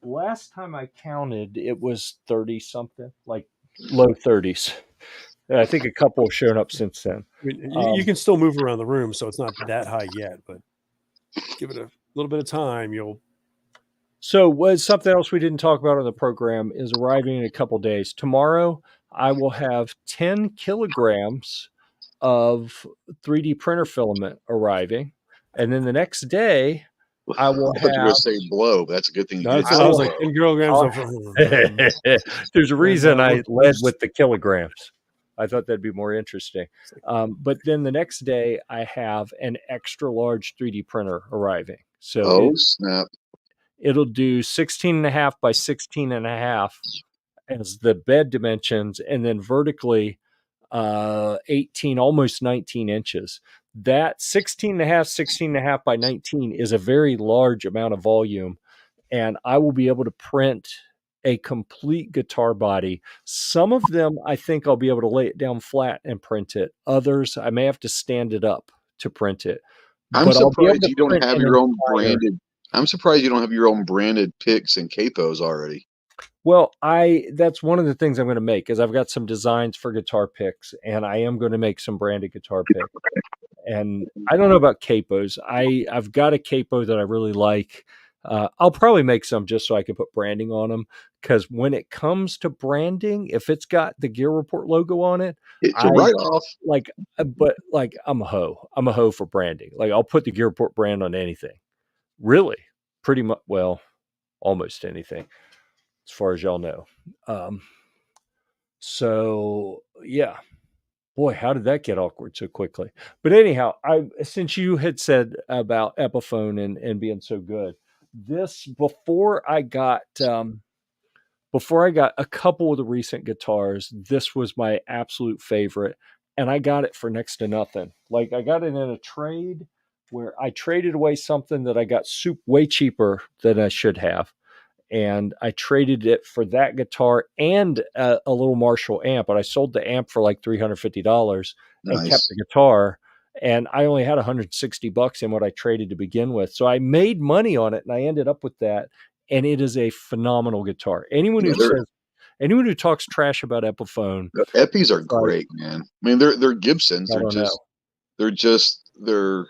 Last time I counted, it was 30 something, like low 30s. And I think a couple have shown up since then. I mean, you can still move around the room, so it's not that high yet, but give it a little bit of time. So, was something else we didn't talk about on the program is arriving in a couple days. Tomorrow, I will have 10 kilograms of 3D printer filament arriving, and then the next day, I will I thought you were going have. to say blow, but that's a good thing you No, didn't I say was will- like blow. 10 kilograms of. There's a reason I we're led just- with the kilograms. I thought that'd be more interesting. But then the next day, I have an extra large 3D printer arriving. So Oh, snap. it'll do 16 and a half by 16 and a half as the bed dimensions, and then vertically 18, almost 19 inches. That 16 and a half, 16 and a half by 19 is a very large amount of volume. And I will be able to print a complete guitar body. Some of them, I think I'll be able to lay it down flat and print it. Others, I may have to stand it up to print it. I'm But I'll be able surprised to you don't print have an your own entire. branded. I'm surprised you don't have your own branded picks and capos already. Well, that's one of the things I'm going to make is I've got some designs for guitar picks, and I am going to make some branded guitar picks. And I don't know about capos. I've got a capo that I really like. I'll probably make some just so I can put branding on them. Because when it comes to branding, if it's got the GearReport logo on it, It's I a write off. but I'm a hoe. I'm a hoe for branding. Like I'll put the GearReport brand on anything. Really, pretty much. Well, almost anything, as far as y'all know. So yeah, boy, how did that get awkward so quickly? But anyhow, since you had said about Epiphone and being so good, this before I got a couple of the recent guitars, this was my absolute favorite, and I got it for next to nothing. Like I got it in a trade where I traded away something that I got way cheaper than I should have, and I traded it for that guitar and a little Marshall amp. But I sold the amp for like $350 and kept Nice. the guitar. And I only had $160 in what I traded to begin with, so I made money on it, and I ended up with that. And it is a phenomenal guitar. Anyone who talks trash about Epiphone, The Epis are like, great, man. I mean, they're Gibsons. I don't know. They're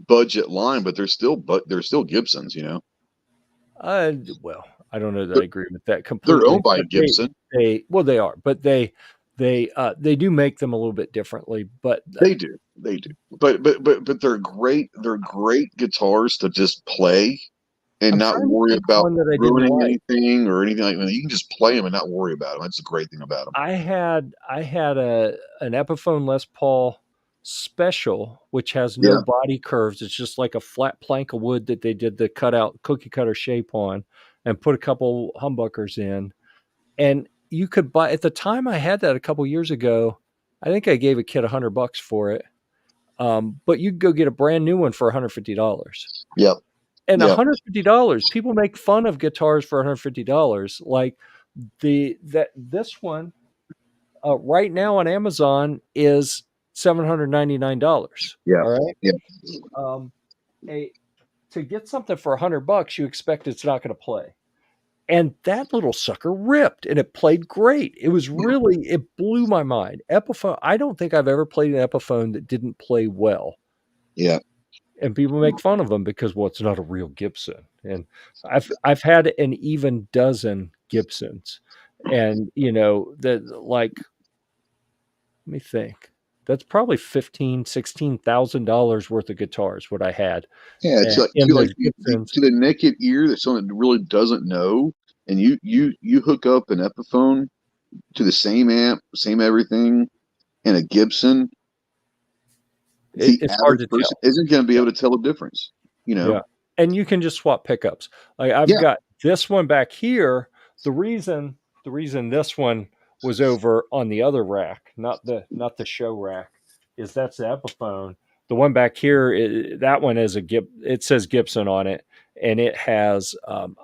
budget line, but they're still Gibsons. You know, Well, I don't know that I agree with that they're completely. owned by But Gibson. they are, but they do make them a little bit differently. But They do. But they're great. They're great guitars to just play and I'm not trying to worry think about one that I didn't ruining like. anything or anything like that. You can just play them and not worry about them. That's the great thing about them. I had an Epiphone Les Paul Special, which has no Yeah. body curves. It's just like a flat plank of wood that they did the cutout cookie cutter shape on, and put a couple humbuckers in. And you could buy at the time I had that a couple years ago. I think I gave a kid $100 for it. But you could go get a brand new one for $150. Yep. And Yep. $150, people make fun of guitars for $150. Like this one right now on Amazon is $799. Yeah. All right. Yeah. To get something for $100, you expect it's not going to play. And that little sucker ripped, and it played great. It blew my mind. Epiphone, I don't think I've ever played an Epiphone that didn't play well. Yeah. And people make fun of them because, well, it's not a real Gibson. And I've had an even dozen Gibsons, and let me think. That's probably $16,000 worth of guitars. What I had, Yeah. It's like in those to Gibsons. the naked ear that someone really doesn't know, and you hook up an Epiphone to the same amp, same everything, and a Gibson. The It's hard average to person tell. isn't going to be able to tell a difference. You know. Yeah. And you can just swap pickups. Like I've Yeah. got this one back here. The reason this one was over on the other rack, not the show rack, is that's the Epiphone. The one back here, that one is it says Gibson on it, and it has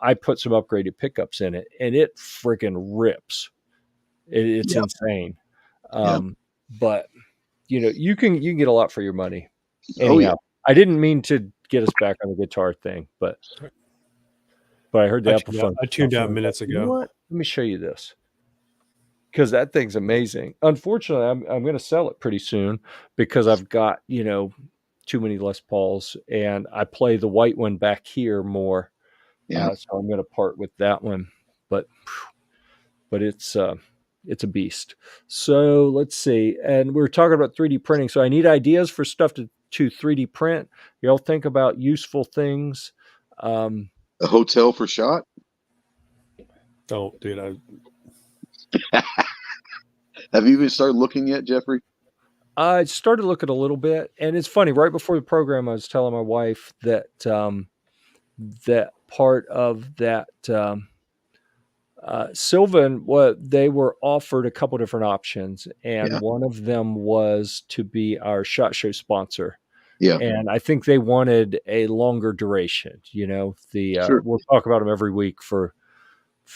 I put some upgraded pickups in it, and it freaking rips. It's Yeah. insane. Yeah. but you can get a lot for your money. Oh yeah. Anyhow, I didn't mean to get us back on the guitar thing, but I heard the Apple phone. I tuned out stuff, and minutes you know ago. what? Let me show you this, because that thing's amazing. Unfortunately, I'm going to sell it pretty soon because I've got too many Les Pauls, and I play the white one back here more. Yeah. So I'm going to part with that one, but it's a beast. So let's see. And we're talking about 3D printing. So I need ideas for stuff to 3D print. Y'all think about useful things. A hotel for shot. Don't, dude. Have you even started looking yet, Jeffrey? I started looking a little bit, and it's funny. Right before the program, I was telling my wife that that part of that Sylvan, they were offered a couple different options, and Yeah. one of them was to be our SHOT Show sponsor. Yeah. And I think they wanted a longer duration. Sure. We'll talk about them every week for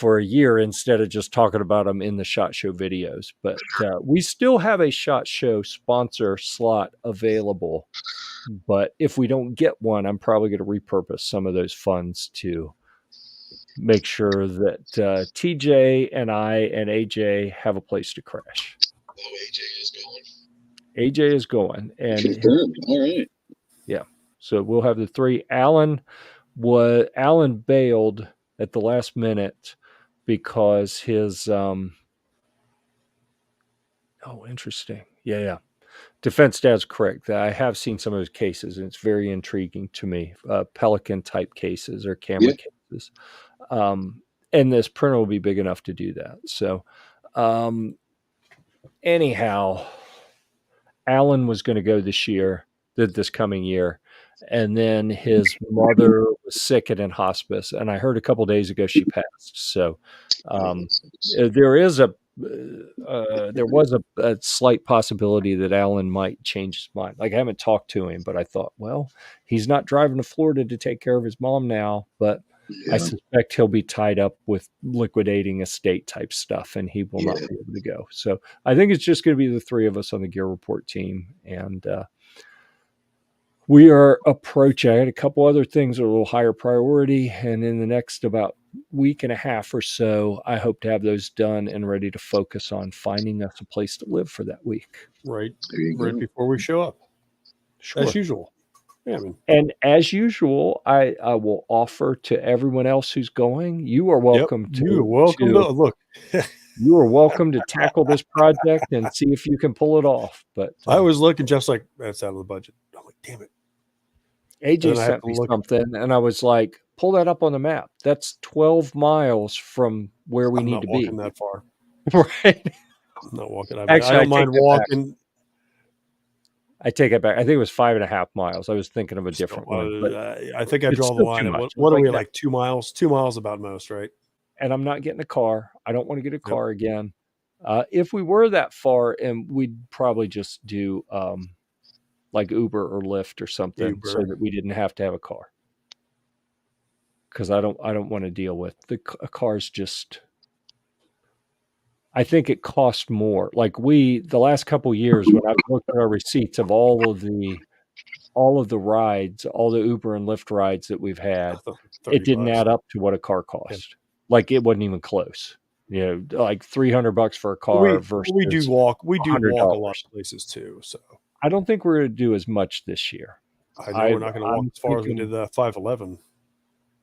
a year instead of just talking about them in the SHOT Show videos. But we still have a SHOT Show sponsor slot available. But if we don't get one, I'm probably going to repurpose some of those funds to make sure that TJ and I and AJ have a place to crash. Oh, AJ is going. AJ is going, and Confirmed. All right. yeah. So we'll have the three. Alan bailed at the last minute because his interesting. Yeah. Defense Dad's correct. I have seen some of his cases, and it's very intriguing to me. Pelican type cases or camera cases. And this printer will be big enough to do that. So anyhow, Alan was going to go this coming year. And then his mother was sick and in hospice. And I heard a couple days ago she passed. So there was a slight possibility that Alan might change his mind. Like, I haven't talked to him, but I thought, well, he's not driving to Florida to take care of his mom now, but I suspect he'll be tied up with liquidating estate type stuff, and he will not be able to go. So I think it's just going to be the three of us on the Gear Report team. And we are approaching. I had a couple other things that are a little higher priority, and in the next about week and a half or so, I hope to have those done and ready to focus on finding us a place to live for that week. Right before we show up. Sure. As usual. Yeah, and as usual, I will offer to everyone else who's going, you are welcome look. You are welcome to tackle this project and see if you can pull it off. But I was looking just like, that's out of the budget. I'm like, damn it. AJ sent me something, and I was like, pull that up on the map. That's 12 miles from where we need to be. I'm not walking that far. Right. I'm not walking. Actually, I don't mind walking. I take it back. I think it was 5.5 miles. I was thinking of a different one. But I think I draw the line. What are we, like 2 miles? 2 miles about most, right? And I'm not getting a car. I don't want to get a car again. If we were that far, and we'd probably just do like Uber or Lyft or something, so that we didn't have to have a car. Because I don't want to deal with a car's just. I think it cost more. Like the last couple of years, when I've looked at our receipts of all of the rides, all the Uber and Lyft rides that we've had, it didn't add up to what a car cost. Yeah. Like, it wasn't even close. Like $300 for a car versus we do walk a lot of places too. So I don't think we're going to do as much this year. I know we're not going to walk as far as we did the 511.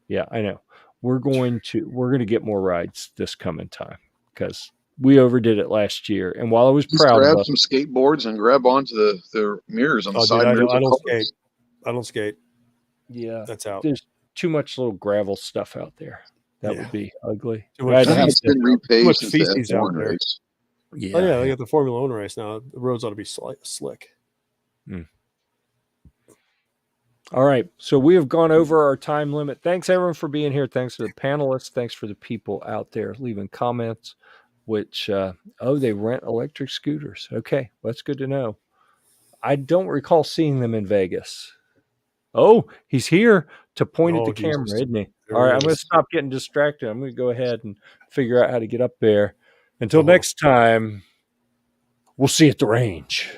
Yeah, I know. We're going to get more rides this coming time because we overdid it last year. And while I was proud, grab some skateboards and grab onto the mirrors on the side. I don't skate. Yeah, that's out. There's too much little gravel stuff out there. That would be ugly. Too much feces out there. Yeah. Oh yeah, they got the Formula One race now. The roads ought to be slick. All right, so we have gone over our time limit. Thanks everyone for being here. Thanks to the panelists. Thanks for the people out there leaving comments. Which they rent electric scooters. Okay, that's good to know. I don't recall seeing them in Vegas. Oh, he's here to point at the camera, isn't he? All right, I'm going to stop getting distracted. I'm going to go ahead and figure out how to get up there. Until next time, We'll see you at the range.